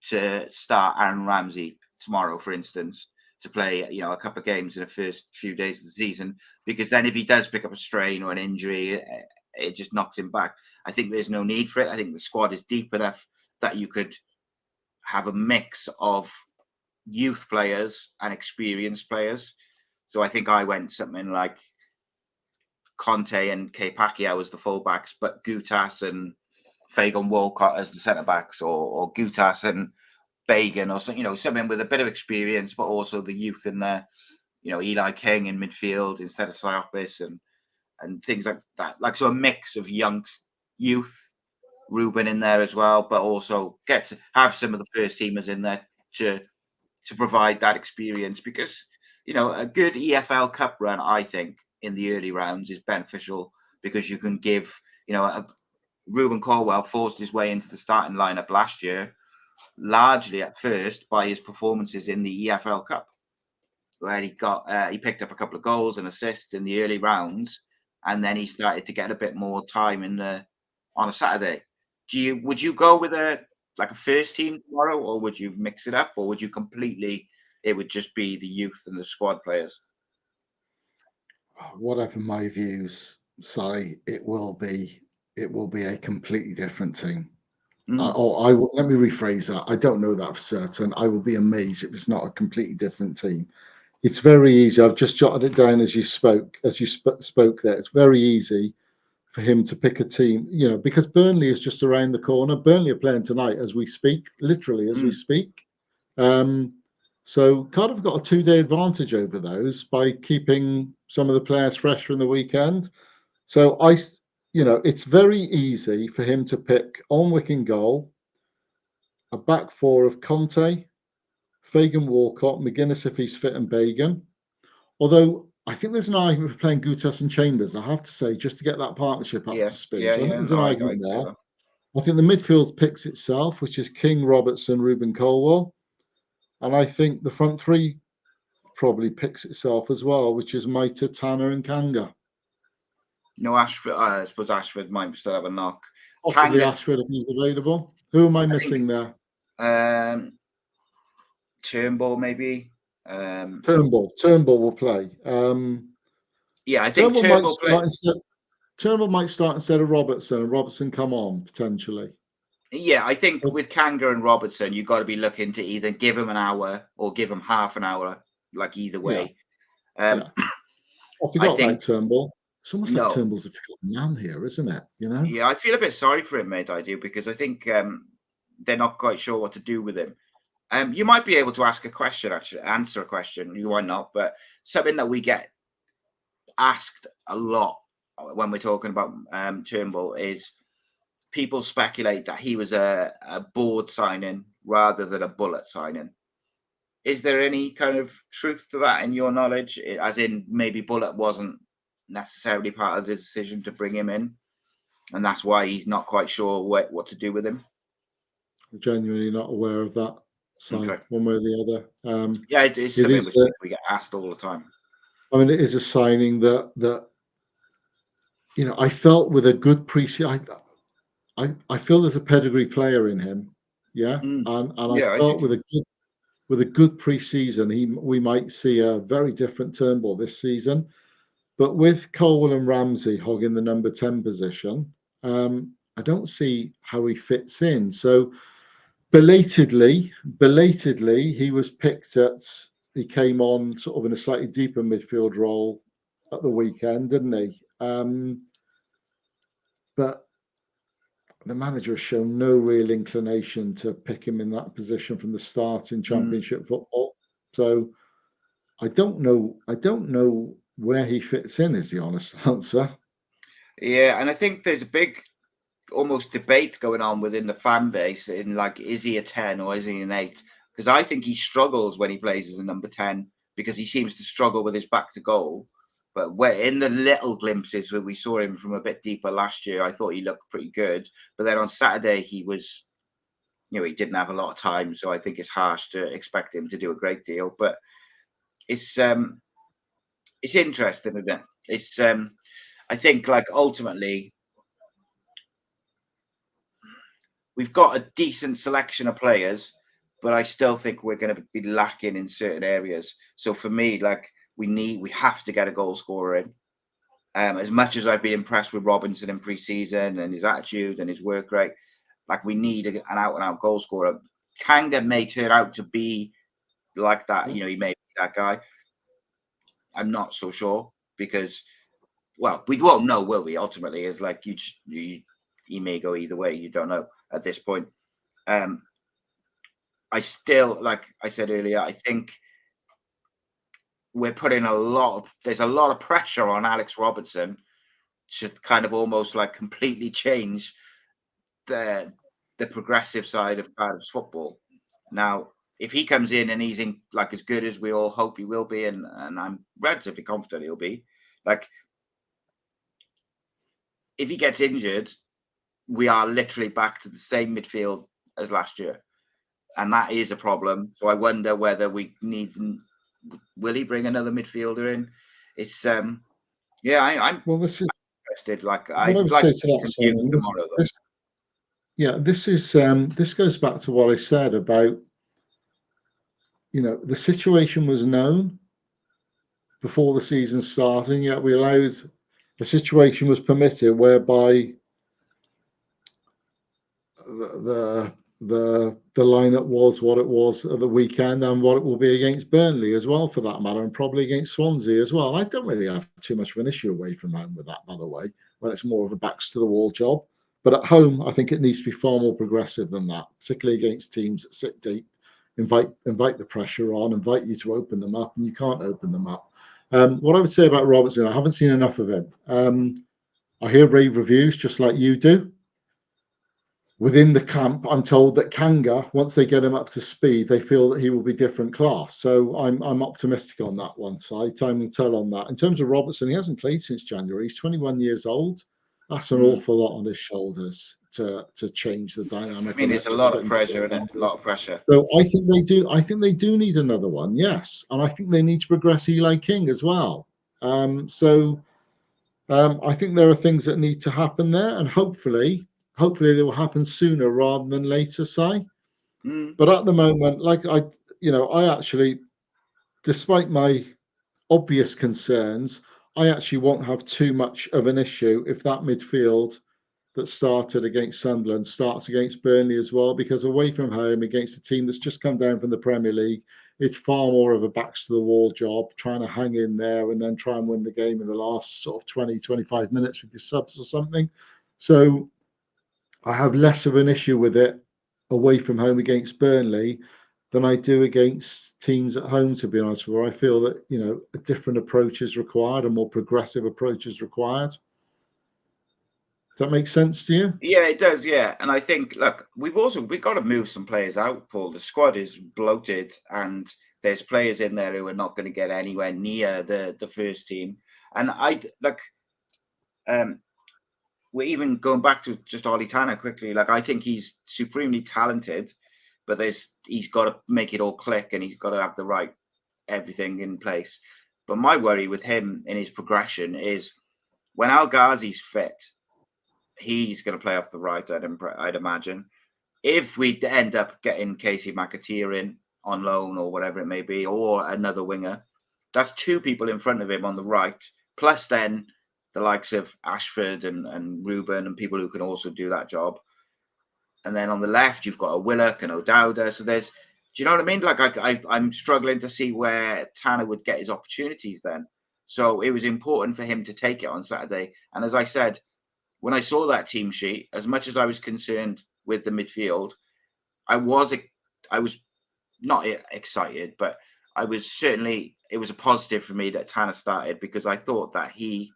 to start Aaron Ramsey tomorrow, for instance, to play, a couple of games in the first few days of the season, because then if he does pick up a strain or an injury, it just knocks him back. I think there's no need for it. I think the squad is deep enough that you could have a mix of youth players and experienced players. So I think I went something like Conte and Pacquiao as the fullbacks, but Gutas and Fagan Walcott as the centre backs, or Gutas and Bagan, or something, something with a bit of experience, but also the youth in there. Eli King in midfield instead of Siopis and things like that. Like, so a mix of youth, Ruben in there as well, but also have some of the first teamers in there to provide that experience, because a good EFL Cup run, I think, in the early rounds is beneficial, because you can give, Ruben Colwell forced his way into the starting lineup last year, largely at first by his performances in the EFL Cup, where he picked up a couple of goals and assists in the early rounds, and then he started to get a bit more time on a Saturday. Would you go with a first team tomorrow, or would you mix it up, or would you it would just be the youth and the squad players? Whatever my views say, it will be a completely different team. Let me rephrase that. I don't know that for certain. I will be amazed if it's not a completely different team. It's very easy. I've just jotted it down as you spoke there. It's very easy for him to pick a team, because Burnley is just around the corner. Burnley are playing tonight as we speak, literally as we speak. So Cardiff have got a 2-day advantage over those by keeping some of the players fresh from the weekend. So it's very easy for him to pick Alnwick in goal, a back four of Conte, Fagan Walcott, McGuiness if he's fit, and Bagan. Although I think there's an argument for playing Gutas and Chambers, I have to say, just to get that partnership up to speed. So I think there's an argument there. I think the midfield picks itself, which is King, Robertson, Ruben Colwell. And I think the front three probably picks itself as well, which is Maita, Tanner, and Kanga. No, Ashford. I suppose Ashford might still have a knock. Possibly Ashford if he's available. Who am I missing there? Turnbull, maybe. Turnbull will play. I think Turnbull might start instead of Robertson, and Robertson come on potentially. Yeah, I think with Kanga and Robertson, you've got to be looking to either give him an hour or give him half an hour, either way. I forgot about Turnbull. It's almost like Turnbull's a man here, isn't it? Yeah, I feel a bit sorry for him, mate. I do, because I think they're not quite sure what to do with him. You might be able to answer a question. You might not, but something that we get asked a lot when we're talking about Turnbull is people speculate that he was a board signing rather than a bullet signing. Is there any kind of truth to that in your knowledge? As in, maybe Bullet wasn't necessarily part of the decision to bring him in, and that's why he's not quite sure what to do with him? I'm genuinely not aware of that. So one way or the other. It is something which we get asked all the time. I mean, it is a signing that I felt with a good pre-season. I feel there's a pedigree player in him, and I felt with a good pre-season, we might see a very different Turnbull this season. But with Colwell and Ramsey hogging the number 10 position, I don't see how he fits in. So belatedly, he was picked he came on sort of in a slightly deeper midfield role at the weekend, didn't he? But the manager has shown no real inclination to pick him in that position from the start in Championship football. So I don't know where he fits in, is the honest answer. Yeah, and I think there's a big almost debate going on within the fan base in is he a 10 or is he an 8? Because I think he struggles when he plays as a number 10, because he seems to struggle with his back to goal. But in the little glimpses where we saw him from a bit deeper last year, I thought he looked pretty good. But then on Saturday, he was, he didn't have a lot of time. So I think it's harsh to expect him to do a great deal. But it's interesting, isn't it? It's I think ultimately we've got a decent selection of players, but I still think we're going to be lacking in certain areas. So for me, like we have to get a goal scorer in. As much as I've been impressed with Robinson in pre-season and his attitude and his work rate, like we need an out-and-out goal scorer. Kanga may turn out to be like that. You know, he may be that guy. I'm not so sure because, well, we won't know, will we? Ultimately, is like he may go either way. You don't know at this point. I still, like I said earlier, I think we're putting there's a lot of pressure on Alex Robertson to kind of almost like completely change the progressive side of Cardiff's football. Now, if he comes in and he's in like as good as we all hope he will be, and I'm relatively confident he'll be, like if he gets injured, we are literally back to the same midfield as last year. And that is a problem. So I wonder whether will he bring another midfielder in? It's I'm well, this is interested. Like what I would like say to that, Simon. tomorrow, though. This goes back to what I said about, you know, the situation was known before the season starting, yet the situation was permitted whereby the lineup was what it was at the weekend and what it will be against Burnley as well, for that matter, and probably against Swansea as well. I don't really have too much of an issue away from home with that, by the way, when it's more of a backs to the wall job. But at home, I think it needs to be far more progressive than that, particularly against teams that sit deep, invite the pressure on, invite you to open them up, and you can't open them up. What I would say about Robertson, I haven't seen enough of him. I hear rave reviews just like you do. Within the camp, I'm told that Kanga, once they get him up to speed, they feel that he will be different class. So I'm optimistic on that one side. Time will tell on that. In terms of Robertson, he hasn't played since January. He's 21 years old. That's an awful lot on his shoulders to change the dynamic. I mean, it's a lot of pressure, isn't it? A lot of pressure. So I think they do. I think they do need another one. Yes, and I think they need to progress Eli King as well. I think there are things that need to happen there, and hopefully they will happen sooner rather than later, But at the moment, I actually, despite my obvious concerns, I actually won't have too much of an issue if that midfield that started against Sunderland starts against Burnley as well, because away from home against a team that's just come down from the Premier League, it's far more of a backs to the wall job, trying to hang in there and then try and win the game in the last sort of 20, 25 minutes with your subs or something. So I have less of an issue with it away from home against Burnley than I do against teams at home, to be honest, where I feel that, you know, a different approach is required, a more progressive approach is required. Does that make sense to you? Yeah, it does. Yeah. And I think, look, we've got to move some players out, Paul. The squad is bloated and there's players in there who are not going to get anywhere near the first team. And we're even going back to just Ollie Tanner quickly. Like, I think he's supremely talented, but he's got to make it all click and he's got to have the right everything in place. But my worry with him in his progression is when Al Ghazi's fit, he's going to play off the right, I'd imagine. If we end up getting Casey McAteer in on loan or whatever it may be, or another winger, that's two people in front of him on the right, plus then the likes of Ashford and Ruben and people who can also do that job. And then on the left, you've got a Willock and O'Dowda. So do you know what I mean? Like I'm struggling to see where Tanner would get his opportunities then. So it was important for him to take it on Saturday. And as I said, when I saw that team sheet, as much as I was concerned with the midfield, I was not excited, but I was it was a positive for me that Tanner started because I thought that he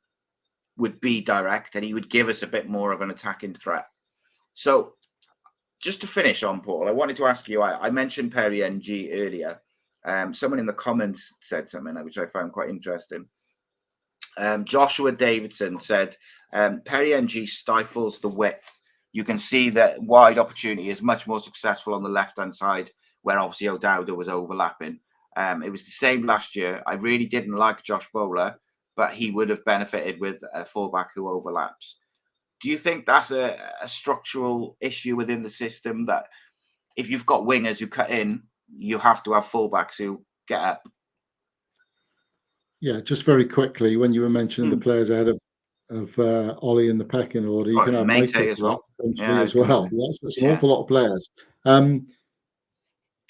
would be direct and he would give us a bit more of an attacking threat. So just to finish on, Paul, I wanted to ask you, I mentioned Perry NG earlier. Someone in the comments said something which I found quite interesting. Joshua Davidson said, Perry NG stifles the width. You can see that wide opportunity is much more successful on the left-hand side, where obviously O'Dowda was overlapping. It was the same last year. I really didn't like Josh Bowler, but he would have benefited with a fullback who overlaps. Do you think that's a structural issue within the system that if you've got wingers who cut in, you have to have fullbacks who get up. Yeah, just very quickly, when you were mentioning the players ahead of Ollie in the pecking order, you can have Mate as well. As well. That's an awful lot of players.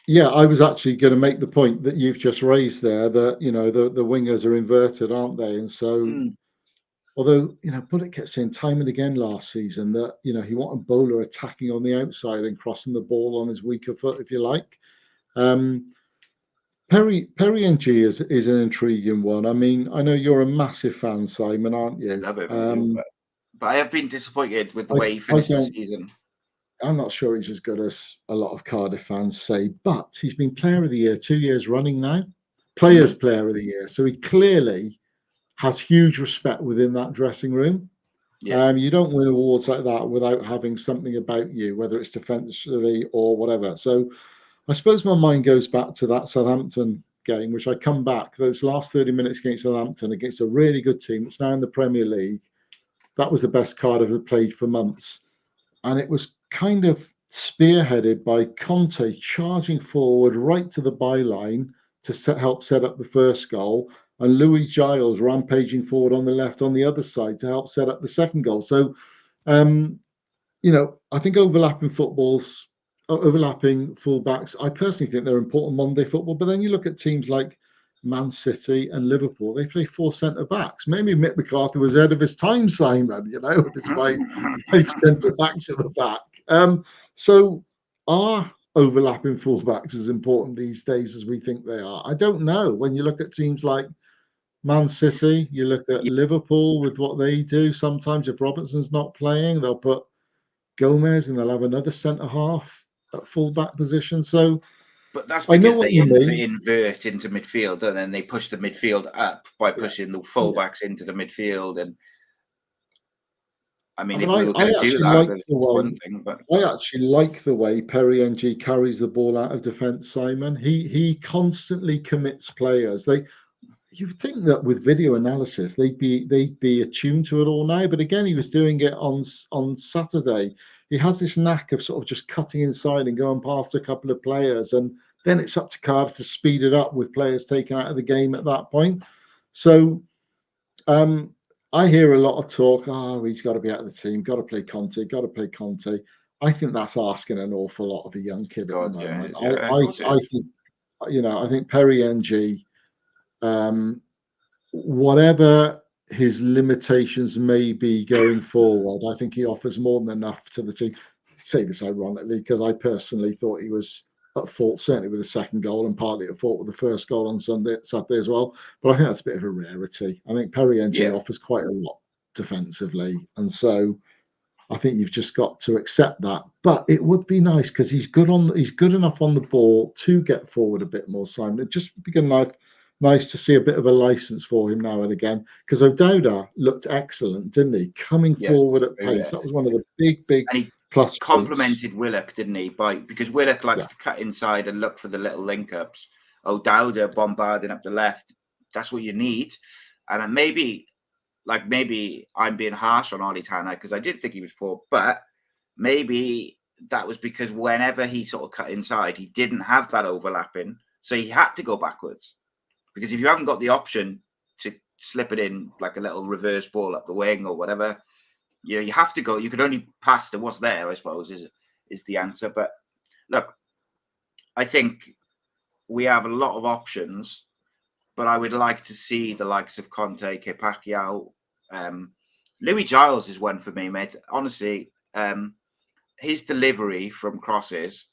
Yeah, I was actually going to make the point that you've just raised there, that the wingers are inverted, aren't they? And so, although Bullock kept saying time and again last season that he wanted Bowler attacking on the outside and crossing the ball on his weaker foot, if you like. Perry NG is an intriguing one. I mean, I know you're a massive fan, Simon, aren't you? Love it, but I have been disappointed with the way he finished the season. I'm not sure he's as good as a lot of Cardiff fans say, but he's been Player of the Year 2 years running now. Player of the Year. So he clearly has huge respect within that dressing room. Yeah. You don't win awards like that without having something about you, whether it's defensively or whatever. So I suppose my mind goes back to that Southampton game, which I come back, those last 30 minutes against Southampton, against a really good team that's now in the Premier League. That was the best Cardiff had played for months. And it was kind of spearheaded by Conte charging forward right to the byline to help set up the first goal, and Louis Giles rampaging forward on the left on the other side to help set up the second goal. So, I think overlapping fullbacks, I personally think they're important Monday football. But then you look at teams like Man City and Liverpool, they play 4 centre backs. Maybe Mick McCarthy was ahead of his time, Simon, with his 5 centre backs at the back. So are overlapping fullbacks as important these days as we think they are? I don't know. When you look at teams like Man City, you look at Liverpool with what they do. Sometimes if Robertson's not playing, they'll put Gomez and they'll have another centre half at fullback position. So, but that's because they invert into midfield, and then they push the midfield up by pushing the fullbacks into the midfield. And I mean, if we were going to do that, that's one thing. But I actually like the way Perry NG carries the ball out of defence, Simon. He constantly commits players. You'd think that with video analysis, they'd be attuned to it all now. But again, he was doing it on Saturday. He has this knack of sort of just cutting inside and going past a couple of players, and then it's up to Cardiff to speed it up with players taken out of the game at that point. So I hear a lot of talk, he's got to be out of the team, got to play Conte. I think that's asking an awful lot of a young kid at the moment. I think Perry NG, whatever his limitations may be going forward, I think he offers more than enough to the team. I say this ironically because I personally thought he was at fault, certainly with the second goal, and partly at fault with the first goal on Saturday as well. But I think that's a bit of a rarity. I think Perry NG offers quite a lot defensively, and so I think you've just got to accept that. But it would be nice because he's good enough on the ball to get forward a bit more, Simon. It'd just be nice to see a bit of a license for him now and again, because O'Dowda looked excellent, didn't he? Coming forward at pace. That was one of the big plus complimented Willock, didn't he? Because Willock likes to cut inside and look for the little link-ups. O'Dowda bombarding up the left. That's what you need. And maybe I'm being harsh on Ollie Tanner because I did think he was poor, but maybe that was because whenever he sort of cut inside, he didn't have that overlapping, so he had to go backwards. Because if you haven't got the option to slip it in like a little reverse ball up the wing or whatever, you have to go. You could only pass to what's there, I suppose, is the answer. But look, I think we have a lot of options, but I would like to see the likes of Conte, Pacquiao. Louis Giles is one for me, mate. Honestly, his delivery from crosses,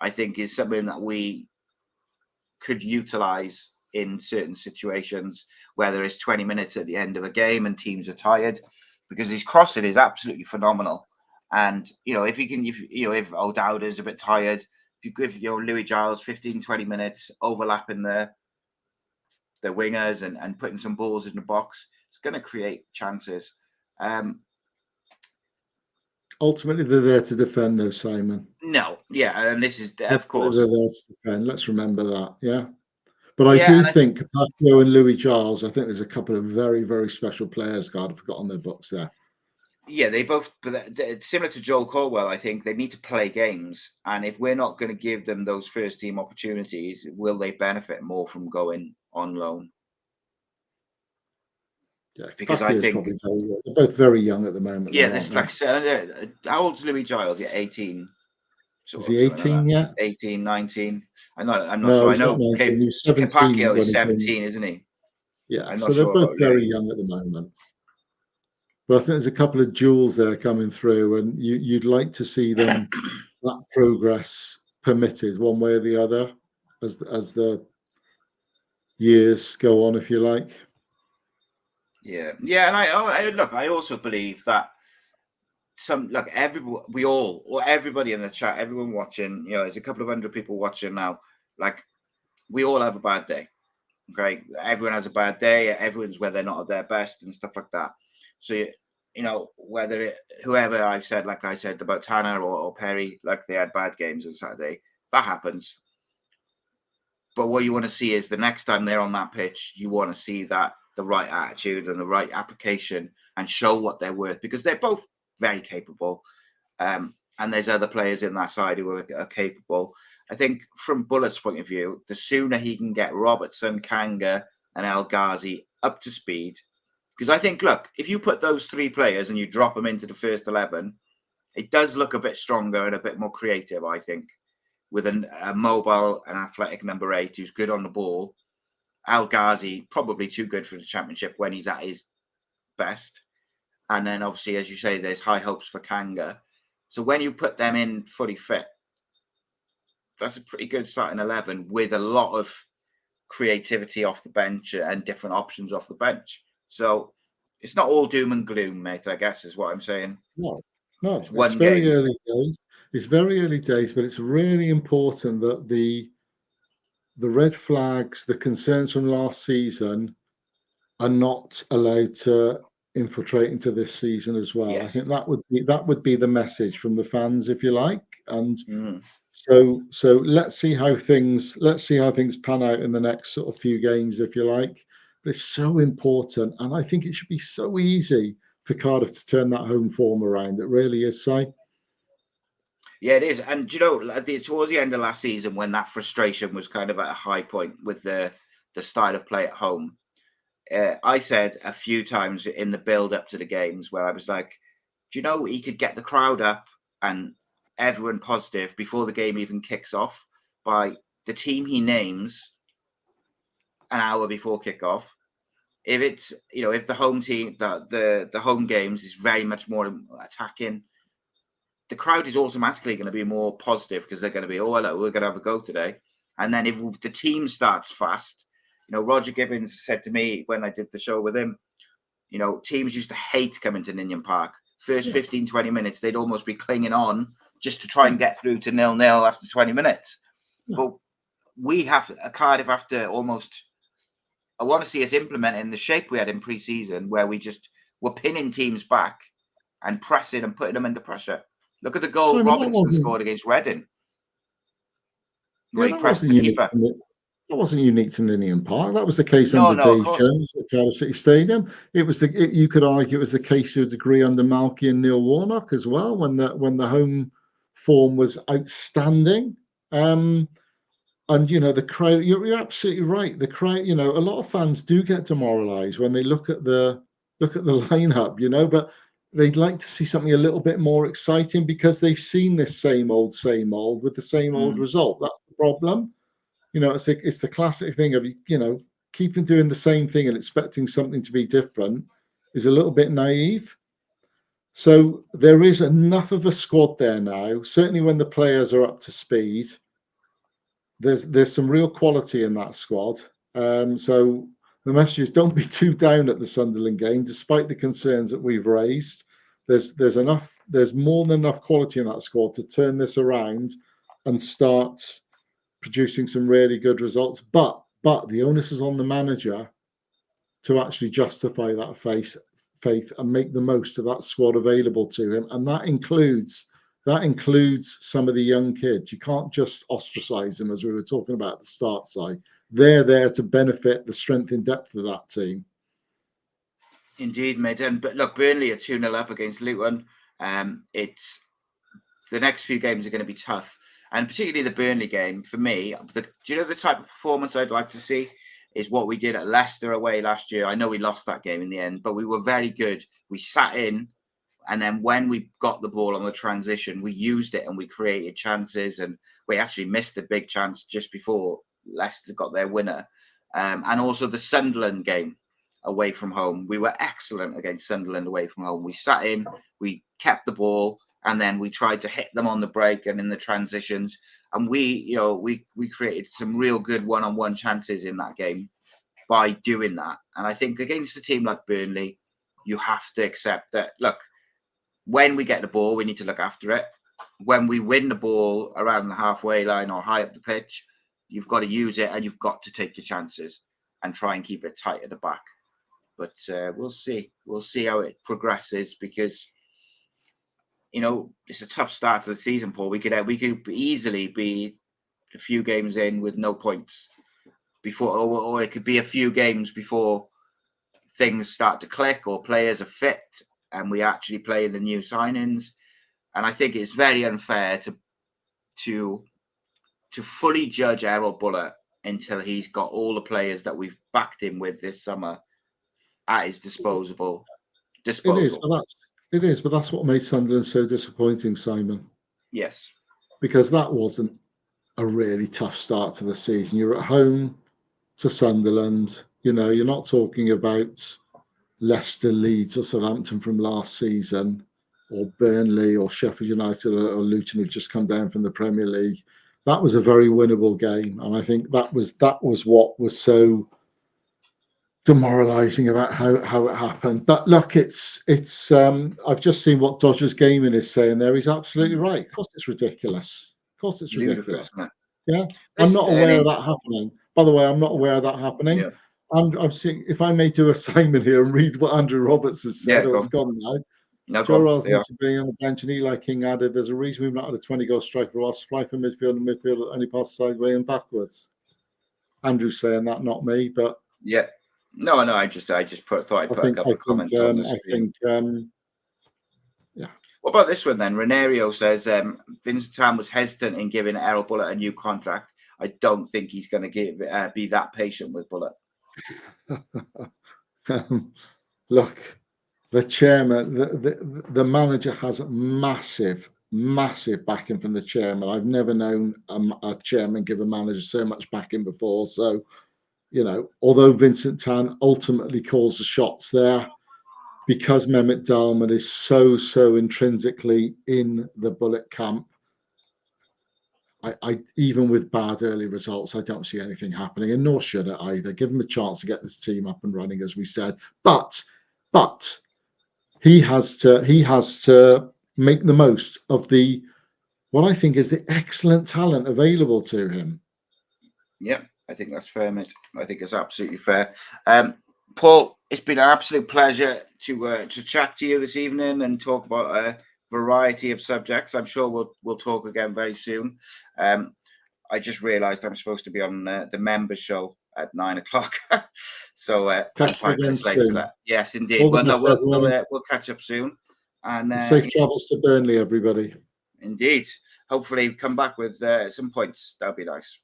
I think, is something that we could utilise in certain situations, whether it's 20 minutes at the end of a game and teams are tired, because his crossing is absolutely phenomenal. And, if O'Dowda is a bit tired, if you give Louis Giles 15, 20 minutes overlapping the wingers and putting some balls in the box, it's going to create chances. Ultimately, they're there to defend, though, Simon. No, and this is, of course. They're there to defend. Let's remember that, But I do think Pacquiao and Louis Giles, I think there's a couple of very, very special players Cardiff have got on their books there. Yeah, they both, but similar to Joel Colwell, I think they need to play games. And if we're not going to give them those first team opportunities, will they benefit more from going on loan? Yeah, Because Bucky I is think, probably very young. They're both very young at the moment. yeah, Though, aren't this they? like, how old's Louis Giles? Yeah, 18, Is sort he of something like 18 that. yet? 18, 19. I'm not No, sure. I he's not know 19. He was 17 Capaccio is when he came. 17, isn't he? Yeah, I'm so not they're sure both about very Louis. young at the moment. But I think there's a couple of jewels there coming through, and you'd like to see them that progress permitted one way or the other as the years go on, if you like. Yeah, yeah, and I look. I also believe that everybody in the chat, everyone watching, there's a couple of hundred people watching now. Like, we all have a bad day. Okay, everyone has a bad day. Everyone's where they're not at their best and stuff like that. So whoever I've said, like I said about Tanner or Perry, like they had bad games on Saturday. That happens. But what you want to see is the next time they're on that pitch, you want to see that the right attitude and the right application and show what they're worth, because they're both very capable. And there's other players in that side who are capable. I think from Bullett's point of view, the sooner he can get Robertson, Kanga, and El Ghazi up to speed, because I think, look, if you put those three players and you drop them into the first 11, it does look a bit stronger and a bit more creative, I think, with a mobile and athletic number 8 who's good on the ball. El Ghazi, probably too good for the Championship when he's at his best. And then, obviously, as you say, there's high hopes for Kanga. So when you put them in fully fit, that's a pretty good starting 11 with a lot of creativity off the bench and different options off the bench. So it's not all doom and gloom, mate, I guess is what I'm saying. No, It's very game. early days. It's very early days, but it's really important that the red flags, the concerns from last season are not allowed to infiltrate into this season as well. Yes. I think that would be the message from the fans, if you like. And Mm. so let's see how things pan out in the next sort of few games, if you like. But it's so important, and I think it should be so easy for Cardiff to turn that home form around. It really is, Si. Yeah, it is. And towards the end of last season, when that frustration was kind of at a high point with the style of play at home, I said a few times in the build up to the games where I was like, he could get the crowd up and everyone positive before the game even kicks off by the team he names an hour before kickoff. If it's, if the home team, the home games is very much more attacking, the crowd is automatically going to be more positive because they're going to be, oh, hello, we're going to have a go today. And then if the team starts fast, Roger Gibbons said to me when I did the show with him, teams used to hate coming to Ninian Park. First 15, 20 minutes, they'd almost be clinging on just to try and get through to 0-0 after 20 minutes. But we have a Cardiff after almost, I want to see us implementing the shape we had in pre-season where we just were pinning teams back and pressing and putting them under pressure. Look at the goal Robinson scored against Reading. Yeah, that wasn't unique. That wasn't unique to Ninian Park. That was the case under Dave Jones at Cardiff City Stadium. It was you could argue it was the case to a degree under Malky and Neil Warnock as well when the home form was outstanding. And the crowd. You're absolutely right. The crowd. A lot of fans do get demoralised when they look at the lineup. But they'd like to see something a little bit more exciting because they've seen this same old with the same old result. That's the problem. It's the classic thing of keeping doing the same thing and expecting something to be different is a little bit naive. So there is enough of a squad there now. Certainly when the players are up to speed, there's some real quality in that squad. So the message is don't be too down at the Sunderland game, despite the concerns that we've raised. There's more than enough quality in that squad to turn this around and start producing some really good results, but the onus is on the manager to actually justify that faith and make the most of that squad available to him, and that includes some of the young kids. You can't just ostracize them, as we were talking about at the start. Side, they're there to benefit the strength and depth of that team. Indeed, mate. But look, Burnley are 2-0 up against Luton. It's the next few games are going to be tough, and particularly the Burnley game for me. Do you know the type of performance I'd like to see is what we did at Leicester away last year. I know we lost that game in the end, but we were very good. We sat in, and then when we got the ball on the transition, we used it and we created chances, and we actually missed a big chance just before Leicester got their winner. And also the Sunderland game away from home. We were excellent against Sunderland away from home. We sat in, we kept the ball, and then we tried to hit them on the break and in the transitions. And we created some real good one-on-one chances in that game by doing that. And I think against a team like Burnley, you have to accept that, look, when we get the ball, we need to look after it. When we win the ball around the halfway line or high up the pitch, you've got to use it and you've got to take your chances and try and keep it tight at the back. But we'll see. We'll see how it progresses because, it's a tough start to the season, Paul. We could easily be a few games in with no points before, or it could be a few games before things start to click or players are fit and we actually play the new signings. And I think it's very unfair to fully judge Errol Bullock until he's got all the players that we've backed him with this summer at his disposal. It is, but that's what made Sunderland so disappointing, Simon. Yes. Because that wasn't a really tough start to the season. You're at home to Sunderland. You're not talking about Leicester, Leeds or Southampton from last season, or Burnley or Sheffield United or Luton who've just come down from the Premier League. That was a very winnable game. And I think that was what was so demoralising about how it happened. But look, it's I've just seen what Dodgers Gaming is saying there. He's absolutely right. Of course it's ridiculous. Yeah. I'm not aware of that happening. By the way, I'm not aware of that happening. Yeah. I'm seeing, if I may do a Simon here and read what Andrew Roberts has said, it's gone now. No, Joe Ralls needs to be on the bench, and Eli King added, "There's a reason we've not had a 20-goal striker while supply for midfield and midfield only pass sideways and backwards." Andrew's saying that, not me, but yeah. No, I just thought I'd put a couple of comments on the screen. Yeah. What about this one then? Renario says Vincent Tan was hesitant in giving Errol Bullock a new contract. I don't think he's going to be that patient with Bullock. Look, the chairman, the manager has massive backing from the chairman. I've never known a chairman give a manager so much backing before. So, although Vincent Tan ultimately calls the shots there, because Mehmet Dalman is so intrinsically in the Bullock camp, I even with bad early results, I don't see anything happening, and nor should it either. Give him a chance to get this team up and running, as we said. But he has to make the most of what I think is the excellent talent available to him. Yeah, I think that's fair, mate. I think it's absolutely fair. Paul, it's been an absolute pleasure to chat to you this evening and talk about a variety of subjects. I'm sure we'll talk again very soon. I just realised I'm supposed to be on the members show at 9 o'clock, so I'm 5 minutes late for that. Yes, indeed. Well, no, we'll catch up soon. And safe travels to Burnley, everybody. Indeed. Hopefully, come back with some points. That'd be nice.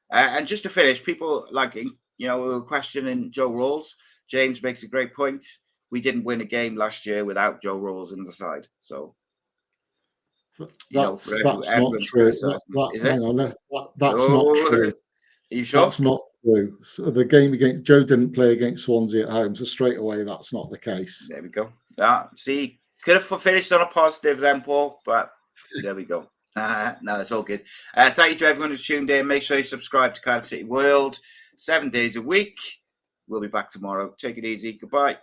And just to finish, people we were questioning Joe Rawls. James makes a great point. We didn't win a game last year without Joe Rawls in the side. So, that's not true. Hang on, that's not true. Are you sure? That's not true. So the game against Joe didn't play against Swansea at home, so straight away that's not the case. There we go. See, could have finished on a positive then, Paul, but there we go. No, it's all good. Thank you to everyone who's tuned in. Make sure you subscribe to Cardiff City World 7 days a week. We'll be back tomorrow. Take it easy. Goodbye.